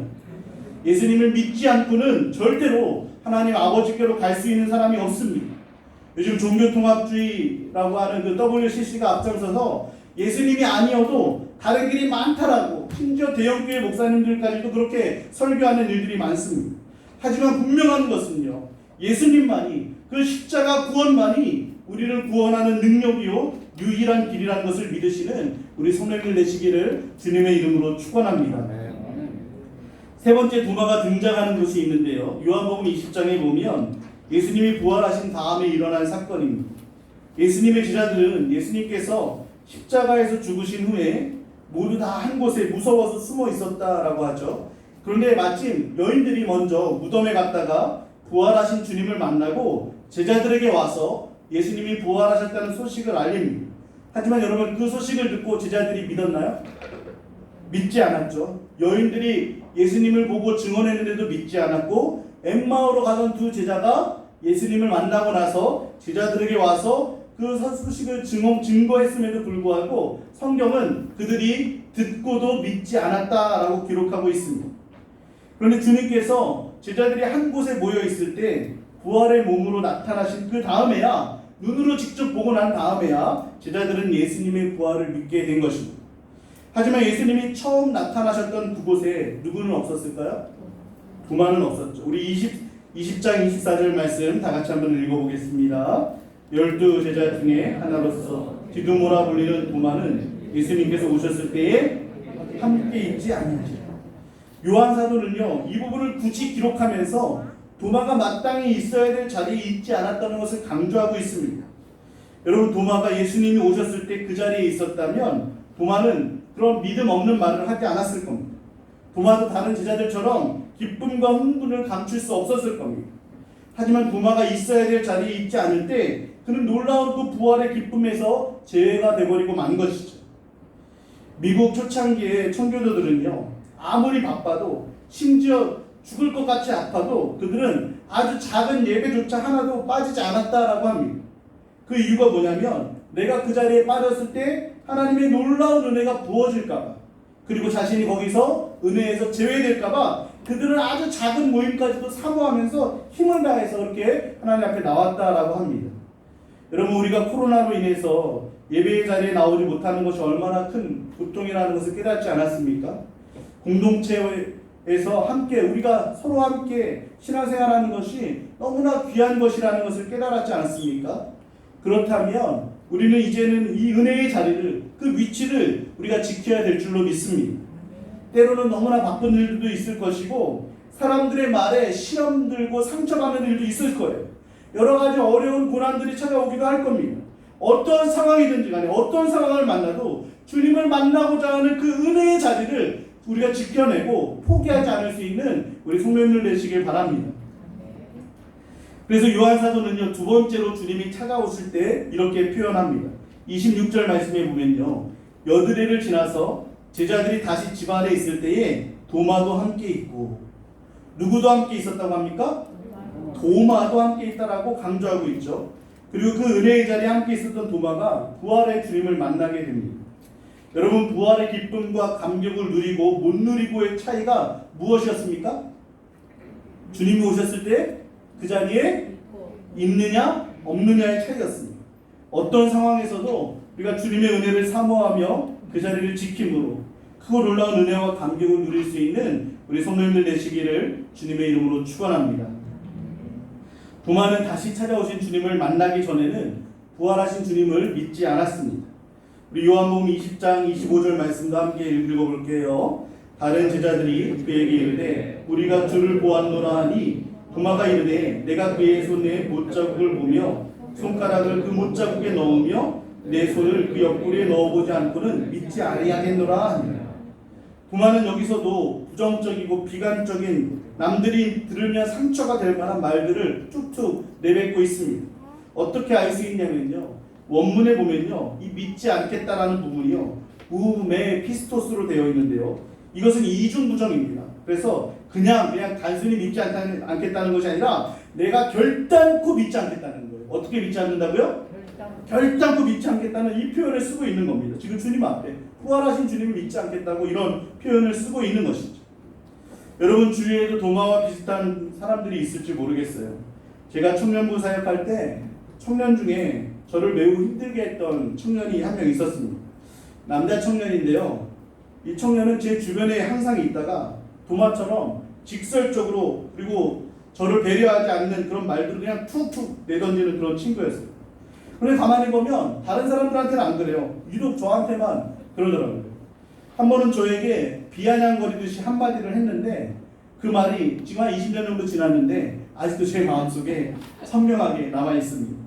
예수님을 믿지 않고는 절대로 하나님 아버지께로 갈 수 있는 사람이 없습니다. 요즘 종교통합주의라고 하는 그 WCC가 앞장서서 예수님이 아니어도 다른 길이 많다라고, 심지어 대형교회 목사님들까지도 그렇게 설교하는 일들이 많습니다. 하지만 분명한 것은요, 예수님만이, 그 십자가 구원만이 우리를 구원하는 능력이요 유일한 길이라는 것을 믿으시는 우리 성령님 되시기를 주님의 이름으로 축원합니다. 세 번째 도마가 등장하는 것이 있는데요, 요한복음 20장에 보면 예수님이 부활하신 다음에 일어난 사건입니다. 예수님의 제자들은 예수님께서 십자가에서 죽으신 후에 모두 다 한 곳에 무서워서 숨어 있었다라고 하죠. 그런데 마침 여인들이 먼저 무덤에 갔다가 부활하신 주님을 만나고 제자들에게 와서 예수님이 부활하셨다는 소식을 알립니다. 하지만 여러분, 그 소식을 듣고 제자들이 믿었나요? 믿지 않았죠. 여인들이 예수님을 보고 증언했는데도 믿지 않았고, 엠마오로 가던 두 제자가 예수님을 만나고 나서 제자들에게 와서 그 소식을 증거했음에도 불구하고 성경은 그들이 듣고도 믿지 않았다라고 기록하고 있습니다. 그런데 주님께서 제자들이 한 곳에 모여 있을 때 부활의 몸으로 나타나신 그 다음에야, 눈으로 직접 보고 난 다음에야 제자들은 예수님의 부활을 믿게 된 것입니다. 하지만 예수님이 처음 나타나셨던 그곳에 누구는 없었을까요? 도마는 없었죠. 우리 20장 24절 말씀 다 같이 한번 읽어보겠습니다. 12 제자 중에 하나로서 디두모라 불리는 도마는 예수님께서 오셨을 때에 함께 있지 않는지. 요한 사도는요, 이 부분을 굳이 기록하면서 도마가 마땅히 있어야 될 자리에 있지 않았다는 것을 강조하고 있습니다. 여러분, 도마가 예수님이 오셨을 때 그 자리에 있었다면 도마는 그런 믿음 없는 말을 하지 않았을 겁니다. 도마도 다른 제자들처럼 기쁨과 흥분을 감출 수 없었을 겁니다. 하지만 도마가 있어야 될 자리에 있지 않을 때 그는 놀라운 그 부활의 기쁨에서 제외가 되어버리고 만 것이죠. 미국 초창기의 청교도들은요, 아무리 바빠도, 심지어 죽을 것 같이 아파도 그들은 아주 작은 예배조차 하나도 빠지지 않았다라고 합니다. 그 이유가 뭐냐면, 내가 그 자리에 빠졌을 때 하나님의 놀라운 은혜가 부어질까봐, 그리고 자신이 거기서 은혜에서 제외될까봐 그들은 아주 작은 모임까지도 사모하면서 힘을 다해서 그렇게 하나님 앞에 나왔다라고 합니다. 여러분, 우리가 코로나로 인해서 예배의 자리에 나오지 못하는 것이 얼마나 큰 고통이라는 것을 깨닫지 않았습니까? 공동체에서 함께, 우리가 서로 함께 신앙생활하는 것이 너무나 귀한 것이라는 것을 깨달았지 않았습니까? 그렇다면 우리는 이제는 이 은혜의 자리를, 그 위치를 우리가 지켜야 될 줄로 믿습니다. 때로는 너무나 바쁜 일들도 있을 것이고, 사람들의 말에 시험 들고 상처받는 일도 있을 거예요. 여러 가지 어려운 고난들이 찾아오기도 할 겁니다. 어떤 상황이든지 간에, 어떤 상황을 만나도 주님을 만나고자 하는 그 은혜의 자리를 우리가 지켜내고 포기하지 않을 수 있는 우리 성도님들 되시길 바랍니다. 그래서 요한 사도는요, 두 번째로 주님이 찾아오실 때 이렇게 표현합니다. 26절 말씀에 보면요, 여드레를 지나서 제자들이 다시 집 안에 있을 때에 도마도 함께 있고, 누구도 함께 있었다고 합니까? 도마도 함께 있다라고 강조하고 있죠. 그리고 그 은혜의 자리에 함께 있었던 도마가 부활의 주님을 만나게 됩니다. 여러분, 부활의 기쁨과 감격을 누리고 못 누리고의 차이가 무엇이었습니까? 주님이 오셨을 때 그 자리에 있느냐 없느냐의 차이였습니다. 어떤 상황에서도 우리가 주님의 은혜를 사모하며 그 자리를 지킴으로 크고 놀라운 은혜와 감격을 누릴 수 있는 우리 성도님들 되시기를 주님의 이름으로 축원합니다. 도마는 다시 찾아오신 주님을 만나기 전에는 부활하신 주님을 믿지 않았습니다. 우리 요한복음 20장 25절 말씀도 함께 읽어볼게요. 다른 제자들이 그에게 이르되 우리가 주를 보았노라 하니, 도마가 이르되 내가 그의 손에 못자국을 보며 손가락을 그 못자국에 넣으며 내 손을 그 옆구리에 넣어보지 않고는 믿지 아니하겠노라 하니라. 도마는 여기서도 부정적이고 비관적인 남들이 들으면 상처가 될 만한 말들을 툭툭 내뱉고 있습니다. 어떻게 알 수 있냐면요, 원문에 보면요, 이 믿지 않겠다라는 부분이요 우메 피스토스로 되어 있는데요, 이것은 이중부정입니다. 그래서 그냥 단순히 믿지 않겠다는 것이 아니라 내가 결단코 믿지 않겠다는 거예요. 어떻게 믿지 않는다고요? 결단코 믿지 않겠다는 이 표현을 쓰고 있는 겁니다. 지금 주님 앞에 부활하신 주님을 믿지 않겠다고 이런 표현을 쓰고 있는 것이죠. 여러분 주위에도 도마와 비슷한 사람들이 있을지 모르겠어요. 제가 청년부 사역할 때 청년 중에 저를 매우 힘들게 했던 청년이 한 명 있었습니다. 남자 청년인데요, 이 청년은 제 주변에 항상 있다가 도마처럼 직설적으로 그리고 저를 배려하지 않는 그런 말들을 그냥 툭툭 내던지는 그런 친구였어요. 그런데 가만히 보면 다른 사람들한테는 안 그래요. 유독 저한테만 그러더라고요. 한 번은 저에게 비아냥거리듯이 한마디를 했는데 그 말이 지금 한 20년 정도 지났는데 아직도 제 마음속에 선명하게 남아있습니다.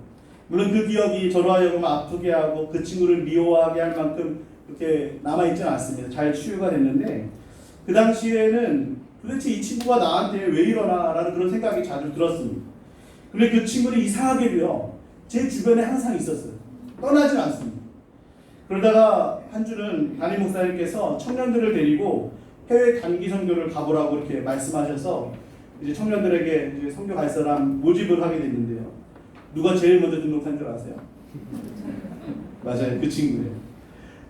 물론 그 기억이 저로 하여금 아프게 하고 그 친구를 미워하게 할 만큼 그렇게 남아있지는 않습니다. 잘 치유가 됐는데 그 당시에는 도대체 이 친구가 나한테 왜 이러나 라는 그런 생각이 자주 들었습니다. 근데 그 친구는 이상하게도요, 제 주변에 항상 있었어요. 떠나질 않습니다. 그러다가 한 주는 담임 목사님께서 청년들을 데리고 해외 단기 선교를 가보라고 이렇게 말씀하셔서 이제 청년들에게 이제 선교 갈 사람 모집을 하게 됐는데요. 누가 제일 먼저 등록한 줄 아세요? 맞아요, 그 친구예요.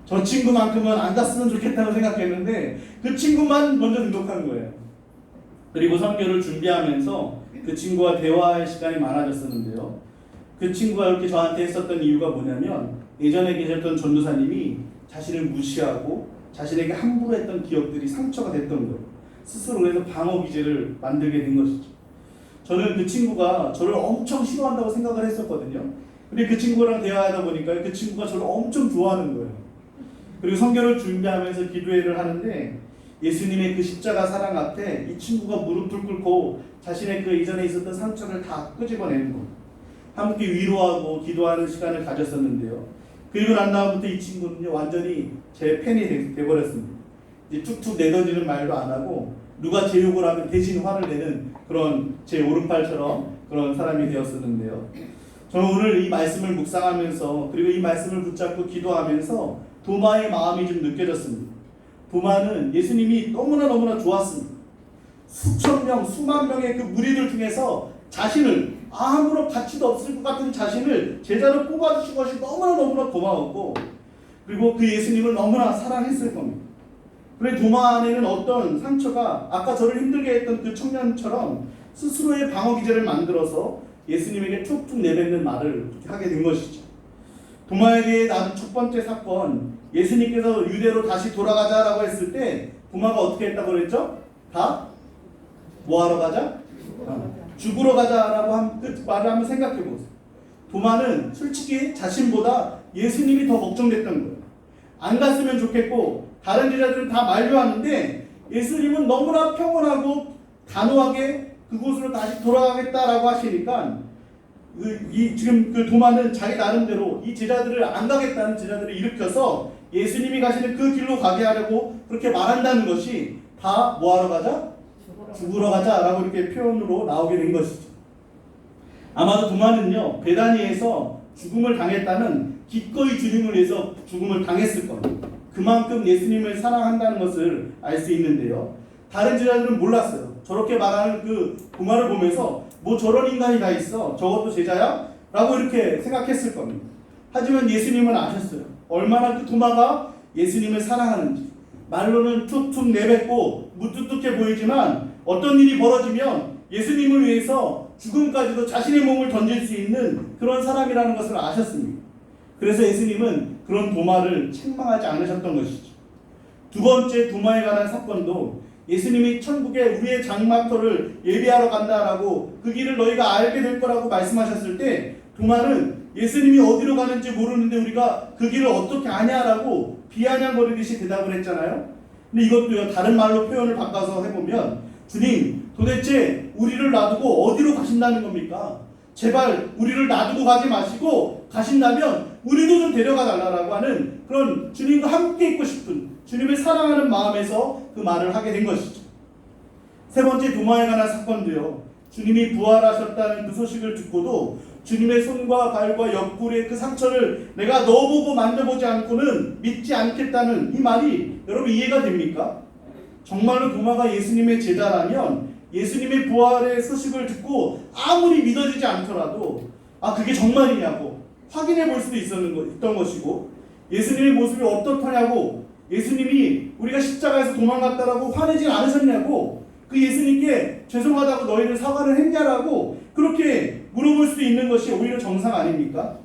저 친구만큼은 안 갔으면 좋겠다고 생각했는데 그 친구만 먼저 등록한 거예요. 그리고 선교를 준비하면서 그 친구와 대화할 시간이 많아졌었는데요, 그 친구가 이렇게 저한테 했었던 이유가 뭐냐면 예전에 계셨던 전도사님이 자신을 무시하고 자신에게 함부로 했던 기억들이 상처가 됐던 거예요. 스스로 그래서 방어 기제를 만들게 된 것이죠. 저는 그 친구가 저를 엄청 싫어한다고 생각을 했었거든요. 근데 그 친구랑 대화하다 보니까 그 친구가 저를 엄청 좋아하는 거예요. 그리고 선교를 준비하면서 기도회를 하는데 예수님의 그 십자가 사랑 앞에 이 친구가 무릎을 꿇고 자신의 그 이전에 있었던 상처를 다 끄집어내는 겁니다. 함께 위로하고 기도하는 시간을 가졌었는데요. 그리고 난 다음부터 이 친구는요, 완전히 제 팬이 돼버렸습니다. 이제 툭툭 내던지는 말도 안 하고 누가 제 욕을 하면 대신 화를 내는 그런 제 오른팔처럼 그런 사람이 되었었는데요. 저는 오늘 이 말씀을 묵상하면서 그리고 이 말씀을 붙잡고 기도하면서 도마의 마음이 좀 느껴졌습니다. 도마는 예수님이 너무나 좋았습니다. 수천 명, 수만 명의 그 무리들 중에서 자신을 아무런 가치도 없을 것 같은 자신을 제자로 뽑아주신 것이 너무나 고마웠고 그리고 그 예수님을 너무나 사랑했을 겁니다. 그런데 도마 안에는 어떤 상처가 아까 저를 힘들게 했던 그 청년처럼 스스로의 방어 기제를 만들어서 예수님에게 툭툭 내뱉는 말을 하게 된 것이죠. 도마에 대해 나눈 첫 번째 사건, 예수님께서 유대로 다시 돌아가자라고 했을 때 도마가 어떻게 했다고 그랬죠? 다 뭐하러 가자? 죽으러 가자라고 한 그 말을 한번 생각해 보세요. 도마는 솔직히 자신보다 예수님이 더 걱정됐던 거예요. 안 갔으면 좋겠고 다른 제자들은 다 만류하는데 예수님은 너무나 평온하고 단호하게 그곳으로 다시 돌아가겠다라고 하시니까 지금 그 도마는 자기 나름대로 이 제자들을 안 가겠다는 제자들을 일으켜서 예수님이 가시는 그 길로 가게 하려고 그렇게 말한다는 것이 다 뭐하러 가자? 죽으러 가자라고 이렇게 표현으로 나오게 된 것이죠. 아마도 도마는요, 베다니에서 죽음을 당했다는 기꺼이 주님을 위해서 죽음을 당했을 겁니다. 그만큼 예수님을 사랑한다는 것을 알 수 있는데요, 다른 제자들은 몰랐어요. 저렇게 말하는 그 도마를 보면서 뭐 저런 인간이 다 있어, 저것도 제자야? 라고 이렇게 생각했을 겁니다. 하지만 예수님은 아셨어요. 얼마나 그 도마가 예수님을 사랑하는지. 말로는 툭툭 내뱉고 무뚝뚝해 보이지만 어떤 일이 벌어지면 예수님을 위해서 죽음까지도 자신의 몸을 던질 수 있는 그런 사람이라는 것을 아셨습니다. 그래서 예수님은 그런 도마를 책망하지 않으셨던 것이죠. 두 번째 도마에 관한 사건도 예수님이 천국에 우리의 장막터를 예비하러 간다라고 그 길을 너희가 알게 될 거라고 말씀하셨을 때 도마는 예수님이 어디로 가는지 모르는데 우리가 그 길을 어떻게 아냐라고 비아냥거리듯이 대답을 했잖아요. 근데 이것도요, 다른 말로 표현을 바꿔서 해보면 주님 도대체 우리를 놔두고 어디로 가신다는 겁니까? 제발 우리를 놔두고 가지 마시고 가신다면 우리도 좀 데려가 달라고 하는 그런 주님과 함께 있고 싶은 주님을 사랑하는 마음에서 그 말을 하게 된 것이죠. 세 번째, 도마에 관한 사건도요. 주님이 부활하셨다는 그 소식을 듣고도 주님의 손과 발과 옆구리의 그 상처를 내가 넣어보고 만져보지 않고는 믿지 않겠다는 이 말이 여러분 이해가 됩니까? 정말로 도마가 예수님의 제자라면 예수님의 부활의 소식을 듣고 아무리 믿어지지 않더라도 그게 정말이냐고 확인해 볼 수도 있던 것이고, 예수님의 모습이 어떻다냐고, 예수님이 우리가 십자가에서 도망갔다라고 화내지 않으셨냐고, 그 예수님께 죄송하다고 너희는 사과를 했냐라고 그렇게 물어볼 수도 있는 것이 오히려 정상 아닙니까?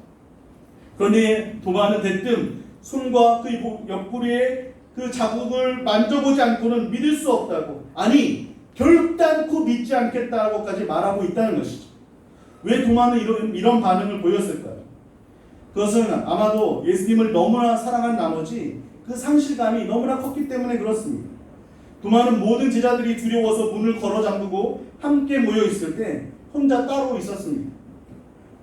그런데 도마는 대뜸 손과 그 옆구리의 그 자국을 만져보지 않고는 믿을 수 없다고, 아니 결단코 믿지 않겠다고까지 말하고 있다는 것이죠. 왜 도마는 이런 반응을 보였을까요? 그것은 아마도 예수님을 너무나 사랑한 나머지 그 상실감이 너무나 컸기 때문에 그렇습니다. 도마는 모든 제자들이 두려워서 문을 걸어 잠그고 함께 모여 있을 때 혼자 따로 있었습니다.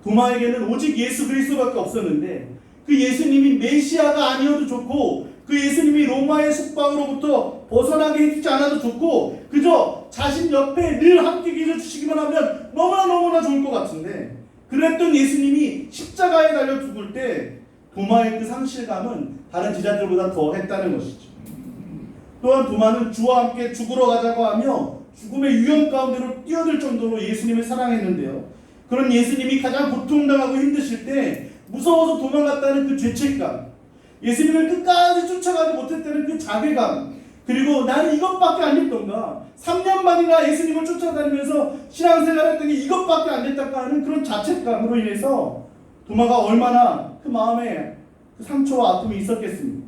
도마에게는 오직 예수 그리스도밖에 없었는데 그 예수님이 메시아가 아니어도 좋고 그 예수님이 로마의 속박으로부터 벗어나게 해주지 않아도 좋고 그저 자신 옆에 늘 함께 계셔주시기만 하면 너무나 좋을 것 같은데, 그랬던 예수님이 십자가에 달려 죽을 때 도마의 그 상실감은 다른 제자들보다 더 했다는 것이죠. 또한 도마는 주와 함께 죽으러 가자고 하며 죽음의 위험 가운데로 뛰어들 정도로 예수님을 사랑했는데요. 그런 예수님이 가장 고통당하고 힘드실 때 무서워서 도망갔다는 그 죄책감, 예수님을 끝까지 쫓아가지 못했다는 그 자괴감, 그리고 나는 이것밖에 안 됐던가, 3년 반이나 예수님을 쫓아다니면서 신앙생활 했던 게 이것밖에 안 됐다가 하는 그런 자책감으로 인해서 도마가 얼마나 그 마음에 그 상처와 아픔이 있었겠습니까?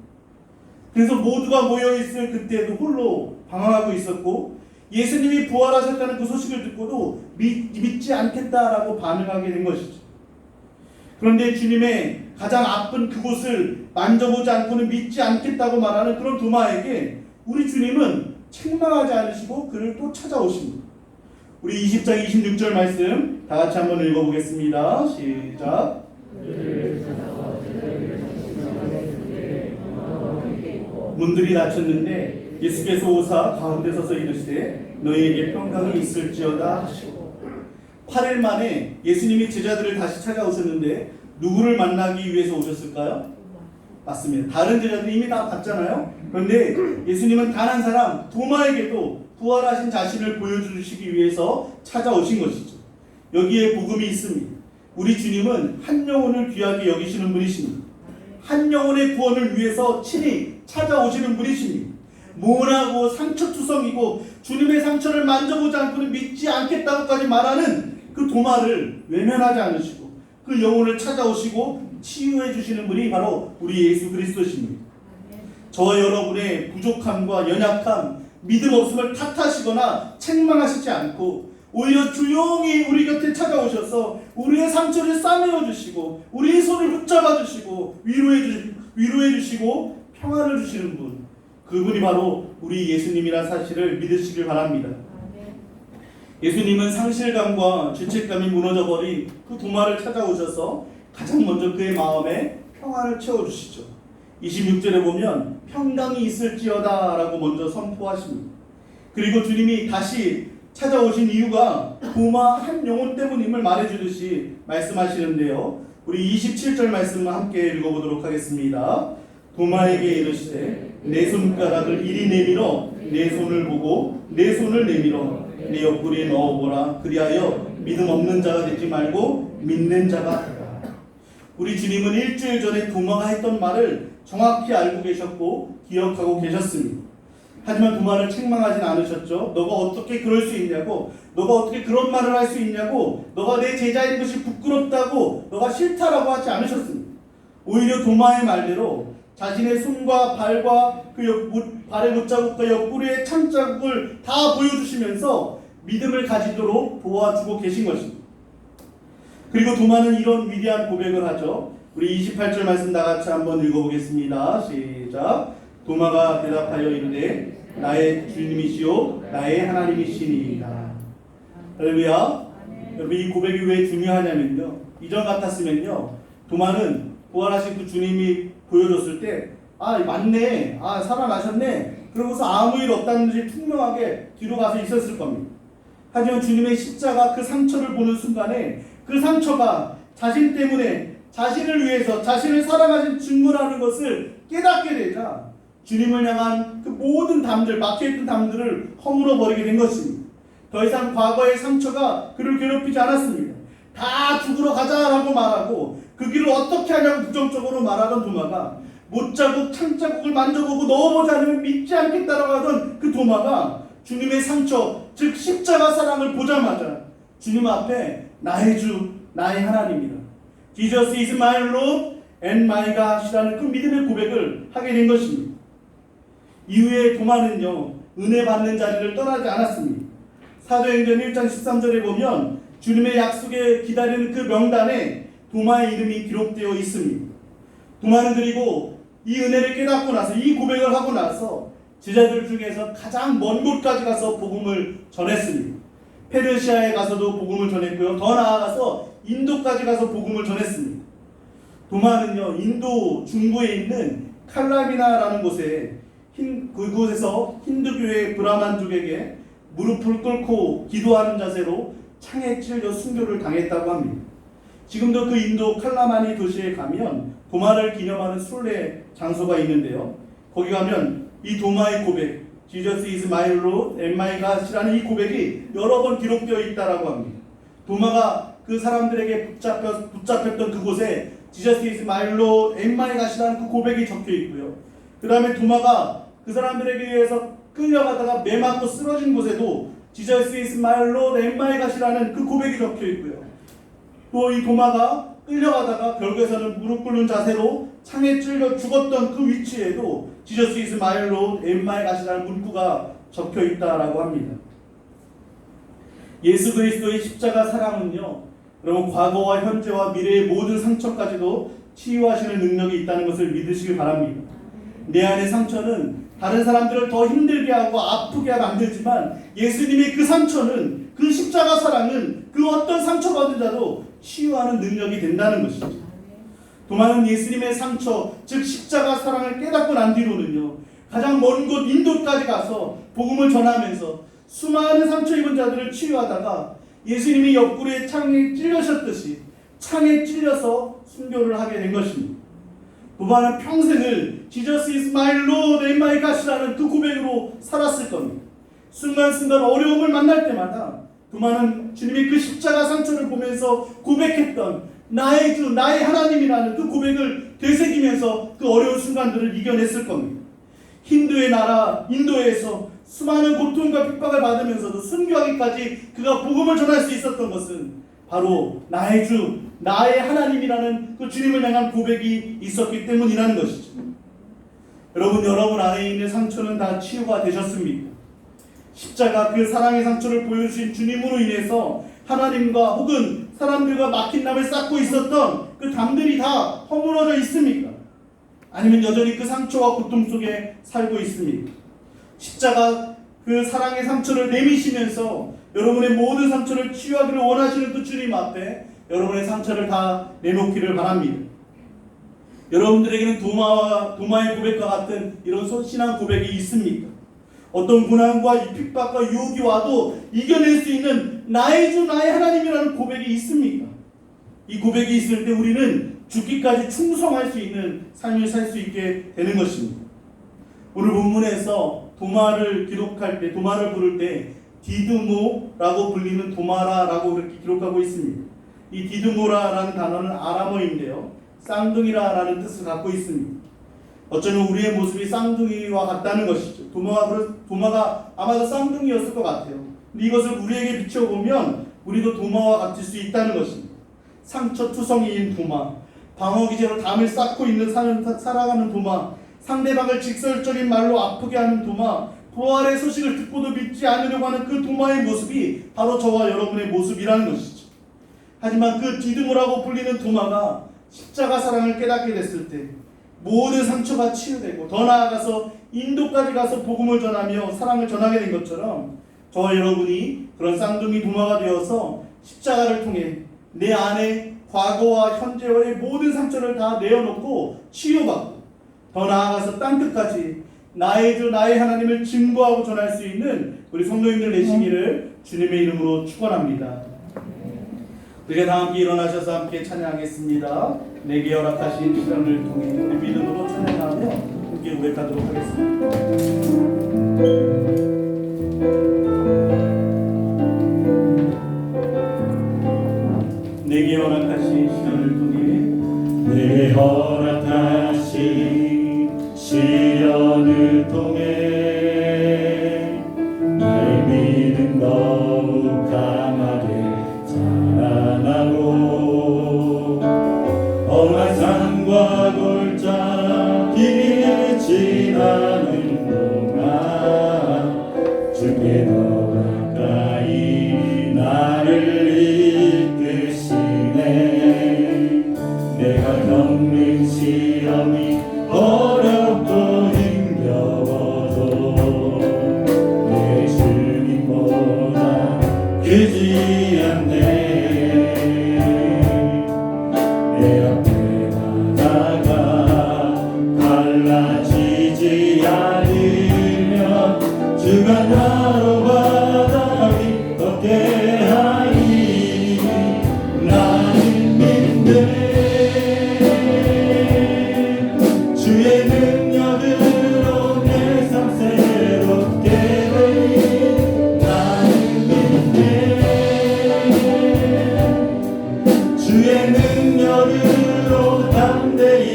그래서 모두가 모여있을 그때도 홀로 방황하고 있었고, 예수님이 부활하셨다는 그 소식을 듣고도 믿지 않겠다라고 반응하게 된 것이죠. 그런데 주님의 가장 아픈 그곳을 만져보지 않고는 믿지 않겠다고 말하는 그런 도마에게 우리 주님은 책망하지 않으시고 그를 또 찾아오십니다. 우리 20장 26절 말씀 다 같이 한번 읽어보겠습니다. 시작. 문들이 닫혔는데 예수께서 오사 가운데 서서 이르시되 너희에게 평강이 있을지어다 하시고, 8일 만에 예수님이 제자들을 다시 찾아오셨는데 누구를 만나기 위해서 오셨을까요? 맞습니다. 다른 제자들이 이미 다 봤잖아요. 그런데 예수님은 단 한 사람 도마에게도 부활하신 자신을 보여주시기 위해서 찾아오신 것이죠. 여기에 복음이 있습니다. 우리 주님은 한 영혼을 귀하게 여기시는 분이십니다. 한 영혼의 구원을 위해서 친히 찾아오시는 분이십니다. 모나고 상처투성이고 주님의 상처를 만져보지 않고는 믿지 않겠다고까지 말하는 그 도마를 외면하지 않으시고 그 영혼을 찾아오시고 치유해 주시는 분이 바로 우리 예수 그리스도십니다. 저와 여러분의 부족함과 연약함, 믿음 없음을 탓하시거나 책망하시지 않고 오히려 조용히 우리 곁에 찾아오셔서 우리의 상처를 싸매어 주시고 우리의 손을 붙잡아 주시고 위로해 주시고 평안을 주시는 분, 그분이 바로 우리 예수님이라는 사실을 믿으시길 바랍니다. 예수님은 상실감과 죄책감이 무너져버린 그 도마를 찾아오셔서 가장 먼저 그의 마음에 평안을 채워주시죠. 26절에 보면 평강이 있을지어다 라고 먼저 선포하십니다. 그리고 주님이 다시 찾아오신 이유가 도마 한 영혼 때문임을 말해주듯이 말씀하시는데요. 우리 27절 말씀을 함께 읽어보도록 하겠습니다. 도마에게 이르시되 내 손가락을 이리 내밀어 내 손을 보고 내 손을 내밀어 내 옆구리에 넣어보라. 그리하여 믿음 없는 자가 되지 말고 믿는 자가 되라. 우리 주님은 일주일 전에 도마가 했던 말을 정확히 알고 계셨고 기억하고 계셨습니다. 하지만 도마를 책망하진 않으셨죠. 너가 어떻게 그럴 수 있냐고, 너가 어떻게 그런 말을 할 수 있냐고, 너가 내 제자인 것이 부끄럽다고, 너가 싫다라고 하지 않으셨습니다. 오히려 도마의 말대로 자신의 손과 발과 발의 못자국과 옆구리의 창자국을 다 보여주시면서 믿음을 가지도록 도와주고 계신 것입니다. 그리고 도마는 이런 위대한 고백을 하죠. 우리 28절 말씀 다 같이 한번 읽어보겠습니다. 시작. 도마가 대답하여 이르되 나의 주님이시오 나의 하나님이시니이다. 할렐루야. 여러분 이 고백이 왜 중요하냐면요. 이전 같았으면요. 도마는 부활하신 그 주님이 보여줬을 때 맞네. 살아나셨네. 그러고서 아무 일 없다는 듯이 투명하게 뒤로 가서 있었을 겁니다. 하지만 주님의 십자가 그 상처를 보는 순간에 그 상처가 자신 때문에 자신을 위해서 자신을 사랑하신 증거라는 것을 깨닫게 되자 주님을 향한 그 모든 담들, 막혀있던 담들을 허물어 버리게 된 것입니다. 더 이상 과거의 상처가 그를 괴롭히지 않았습니다. 다 죽으러 가자라고 말하고 그 길을 어떻게 하냐고 부정적으로 말하던 도마가 못자국 창자국을 만져보고 넣어보지 않으면 믿지 않겠다라고 하던 그 도마가 주님의 상처, 즉 십자가 사랑을 보자마자 주님 앞에 나의 주, 나의 하나님이다. Jesus is my Lord and my God이라는 그 믿음의 고백을 하게 된 것입니다. 이후에 도마는요, 은혜 받는 자리를 떠나지 않았습니다. 사도행전 1장 13절에 보면 주님의 약속에 기다리는 그 명단에 도마의 이름이 기록되어 있습니다. 도마는 그리고 이 은혜를 깨닫고 나서 이 고백을 하고 나서 제자들 중에서 가장 먼 곳까지 가서 복음을 전했습니다. 페르시아에 가서도 복음을 전했고요. 더 나아가서 인도까지 가서 복음을 전했습니다. 도마는요, 인도 중부에 있는 칼라미나라는 곳에 그곳에서 힌두교의 브라만족에게 무릎을 꿇고 기도하는 자세로 창에 찔려 순교를 당했다고 합니다. 지금도 그 인도 칼라마니 도시에 가면 도마를 기념하는 순례 장소가 있는데요. 거기 가면 이 도마의 고백, Jesus is my Lord and my God이라는 이 고백이 여러 번 기록되어 있다라고 합니다. 도마가 그 사람들에게 붙잡혔던 그곳에 Jesus is my Lord and my God이라는 그 고백이 적혀 있고요. 그 다음에 도마가 그 사람들에게 의해서 끌려가다가 매 맞고 쓰러진 곳에도 Jesus is my Lord and my God이라는 그 고백이 적혀 있고요. 또 이 도마가 끌려가다가 결국에서는 무릎 꿇는 자세로 창에 찔려 죽었던 그 위치에도 Jesus is my Lord and my God이라는 문구가 적혀 있다라고 합니다. 예수 그리스도의 십자가 사랑은요, 여러분 과거와 현재와 미래의 모든 상처까지도 치유하시는 능력이 있다는 것을 믿으시길 바랍니다. 내 안의 상처는 다른 사람들을 더 힘들게 하고 아프게 만들지만 예수님의 그 상처는, 그 십자가 사랑은 그 어떤 상처받은 자도 치유하는 능력이 된다는 것이죠. 도마는 예수님의 상처, 즉 십자가 사랑을 깨닫고 난 뒤로는요, 가장 먼 곳 인도까지 가서 복음을 전하면서 수많은 상처 입은 자들을 치유하다가 예수님이 옆구리에 창에 찔려셨듯이 창에 찔려서 순교를 하게 된 것입니다. 도마는 평생을 Jesus is my Lord and my God이라는 그 고백으로 살았을 겁니다. 순간순간 어려움을 만날 때마다 도마는 주님이 그 십자가 상처를 보면서 고백했던 나의 주, 나의 하나님이라는 그 고백을 되새기면서 그 어려운 순간들을 이겨냈을 겁니다. 힌두의 나라 인도에서 수많은 고통과 핍박을 받으면서도 순교하기까지 그가 복음을 전할 수 있었던 것은 바로 나의 주, 나의 하나님이라는 그 주님을 향한 고백이 있었기 때문이라는 것이죠. 여러분 안에 있는 상처는 다 치유가 되셨습니까? 십자가 그 사랑의 상처를 보여주신 주님으로 인해서 하나님과 혹은 사람들과 막힌 담을 쌓고 있었던 그 담들이 다 허물어져 있습니까? 아니면 여전히 그 상처와 고통 속에 살고 있습니까? 십자가 그 사랑의 상처를 내미시면서 여러분의 모든 상처를 치유하기를 원하시는 그 주님 앞에 여러분의 상처를 다 내놓기를 바랍니다. 여러분들에게는 도마의 고백과 같은 이런 신앙 고백이 있습니까? 어떤 고난과 이 핍박과 유혹이 와도 이겨낼 수 있는 나의 주 나의 하나님이라는 고백이 있습니까? 이 고백이 있을 때 우리는 죽기까지 충성할 수 있는 삶을 살 수 있게 되는 것입니다. 오늘 본문에서 도마를 기록할 때, 도마를 부를 때 디드모라고 불리는 도마라라고 이렇게 기록하고 있습니다. 이 디드모라라는 단어는 아람어인데요, 쌍둥이라라는 뜻을 갖고 있습니다. 어쩌면 우리의 모습이 쌍둥이와 같다는 것이죠. 도마가 아마도 쌍둥이였을 것 같아요. 근데 이것을 우리에게 비춰보면 우리도 도마와 같을 수 있다는 것입니다. 상처투성이인 도마, 방어기제로 담을 쌓고 있는 살아가는 도마, 상대방을 직설적인 말로 아프게 하는 도마, 부활의 소식을 듣고도 믿지 않으려고 하는 그 도마의 모습이 바로 저와 여러분의 모습이라는 것이죠. 하지만 그 디드모라고 불리는 도마가 십자가 사랑을 깨닫게 됐을 때 모든 상처가 치유되고 더 나아가서 인도까지 가서 복음을 전하며 사랑을 전하게 된 것처럼 저와 여러분이 그런 쌍둥이 도마가 되어서 십자가를 통해 내 안에 과거와 현재와의 모든 상처를 다 내어놓고 치유받고 더 나아가서 땅끝까지 나의 주 나의 하나님을 증거하고 전할 수 있는 우리 성도님들 되시기를 주님의 이름으로 축원합니다. 우리가 다 함께 일어나셔서 함께 찬양하겠습니다. 내게 허락하신 시간을 통해 우리 믿음으로 찬양하며 함께 고백하도록 하겠습니다. 내게 허락하신 시련을 통해 내게 허락하신 시련을 통해 나의 믿음 더욱 강하게 자라나고 험한 산과 골짜 길을 지나는 동안 주께 더 가까이 나를 내가 겪는 시험이 어렵고 힘겨워도 내 주님보다 크지 않네. 내 앞에 바다가 갈라지지 않으면 주가 나로 바다가 걷게 하니 나는 믿네. 주의 능력으로 내 삶 새롭게 되니 나는 믿네. 주의 능력으로 담대히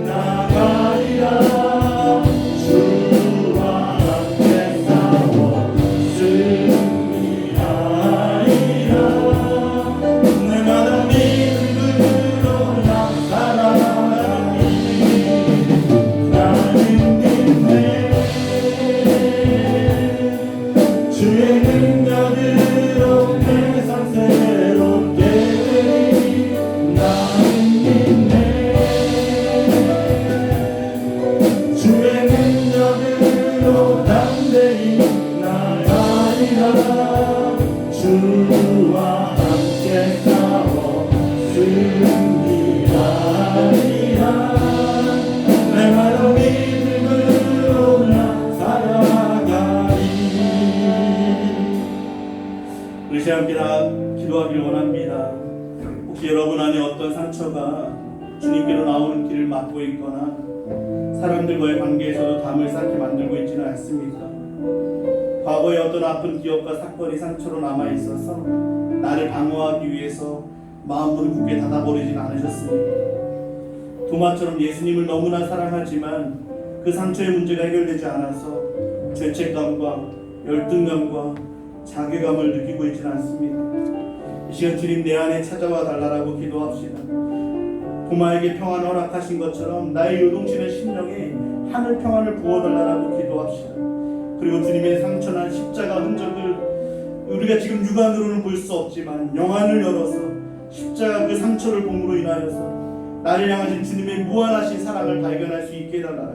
나가리라. 주와 함께 싸워 승리하리라. 날마다 믿음으로 나 살아가니 주의 능력으로 내 삶 새롭게 되니 나는 믿네. 주의 능력으로 담대히 나가리라. 주와 함께 싸워 승리하리라. 날마다 믿음으로 나 살아가리. 우리 함께 다 기도하기를 원합니다. 혹시 여러분 안에 어떤 상처가 주님께로 나오는 길을 막고 있거나 사람들과의 관계에서도 담을 쌓게 만들고 있지는 않습니까? 과거의 어떤 아픈 기억과 사건이 상처로 남아있어서 나를 방어하기 위해서 마음문을 굳게 닫아버리진 않으셨습니까? 도마처럼 예수님을 너무나 사랑하지만 그 상처의 문제가 해결되지 않아서 죄책감과 열등감과 자괴감을 느끼고 있지는 않습니다. 이 시간 주님 내 안에 찾아와 달라라고 기도합시다. 도마에게 평안을 허락하신 것처럼 나의 요동치는 심령에 하늘 평안을 부어달라고 기도합시다. 그리고 주님의 상처난 십자가 흔적을 우리가 지금 육안으로는 볼 수 없지만 영안을 열어서 십자가 그 상처를 봄으로 인하여서 나를 향하신 주님의 무한하신 사랑을 발견할 수 있게 해달라.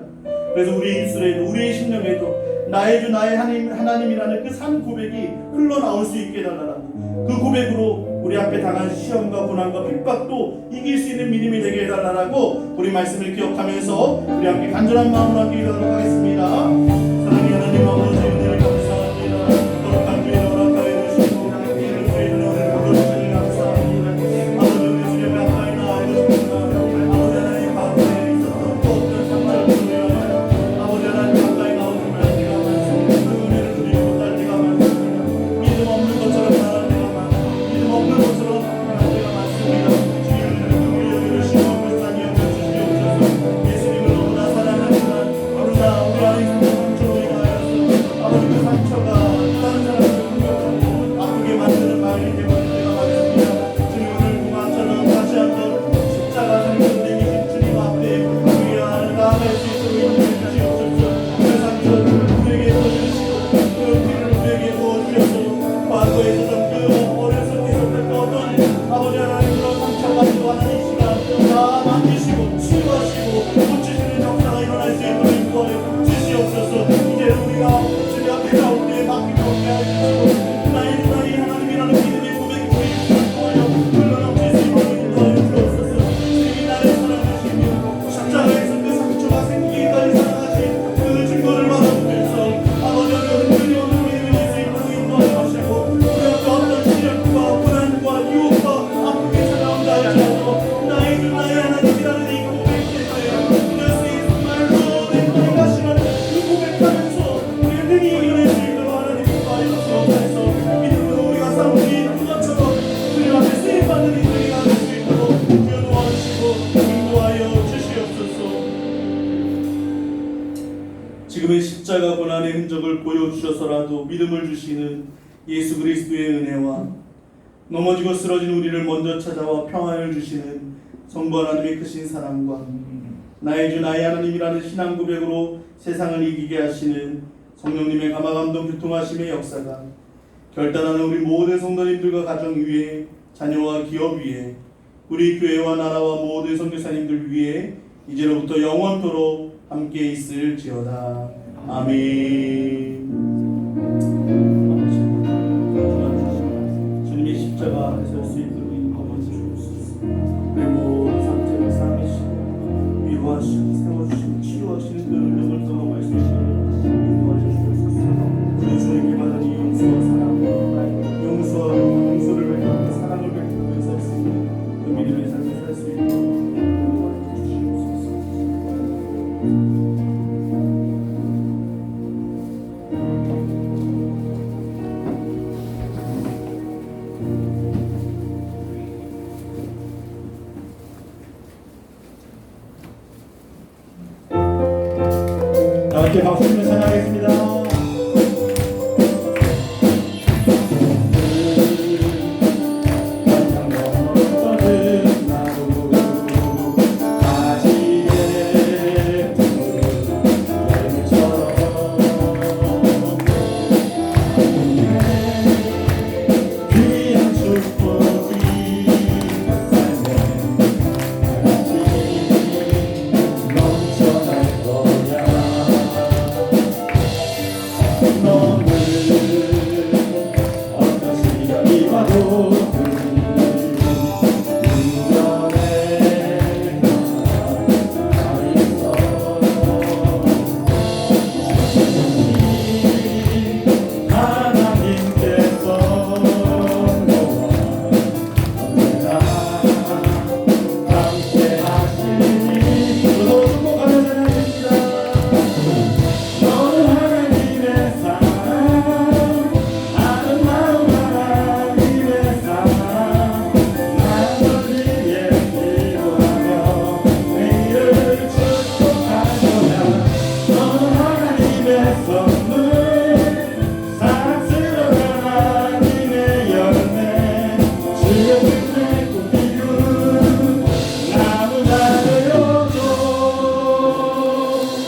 그래서 우리의 입술에도 우리의 심령에도 나의 주 나의 하나님이라는 그 산 고백이 흘러나올 수 있게 해달라. 그 고백으로 우리 앞에 당한 시험과 고난과 핍박도 이길 수 있는 믿음이 되게 해달라고 우리 말씀을 기억하면서 우리 함께 간절한 마음으로 함께 기도하도록 하겠습니다. 사랑의 하나님 아버지 은혜를 감사합니다. 거룩한 주의 허락하여 주시고 하나님의 주의 은혜를 불러주시니 감사합니다. 아버지 우리 주님 가까이 나아가고 싶습니다. 아버지 하나님 가운데 있었던 또 어떤 상처를 위하여 아버지 하나님 가까이 나오지 말 때가 많습니다. 그 은혜를 누리지 못할 때가 많습니다. 믿음 없는 것처럼 말할 때가 많습니다. 믿음 없는 것처럼 말할 때가 많습니다. 주님을 우리 여기시고 불쌍히 여겨주시옵소서. 예수님을 너무나 사랑하지만 어느나 우리 안에 있는 상처로 인하여서 아버지 어쩌서라도 믿음을 주시는 예수 그리스도의 은혜와 넘어지고 쓰러진 우리를 먼저 찾아와 평안을 주시는 성부 하나님의 크신 사랑과 나의 주 나의 하나님이라는 신앙 고백으로 세상을 이기게 하시는 성령님의 감화감동 교통하심의 역사가 결단하는 우리 모든 성도님들과 가정 위에 자녀와 기업 위에 우리 교회와 나라와 모든 선교사님들 위에 이제로부터 영원토록 함께 있을지어다. 아멘. 주님의 십자가 안에 설 수 있도록 인도하여 주옵소서. 우리 모든 상태를 살리시고 위로하시고 세워주시고 치유하시는 그 능력을 떠나 말씀하시고 인도하여 주옵소서. 우리 주님께 받은 이 용서와 사랑, 용서를 베풀고 사랑을 베풀면서 할 수 있는 그 믿음의 삶을 살 수 있도록 인도하여 주시옵소서. 다 함께 박수 치며 찬양하겠습니다.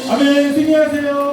아멘. 승리하세요.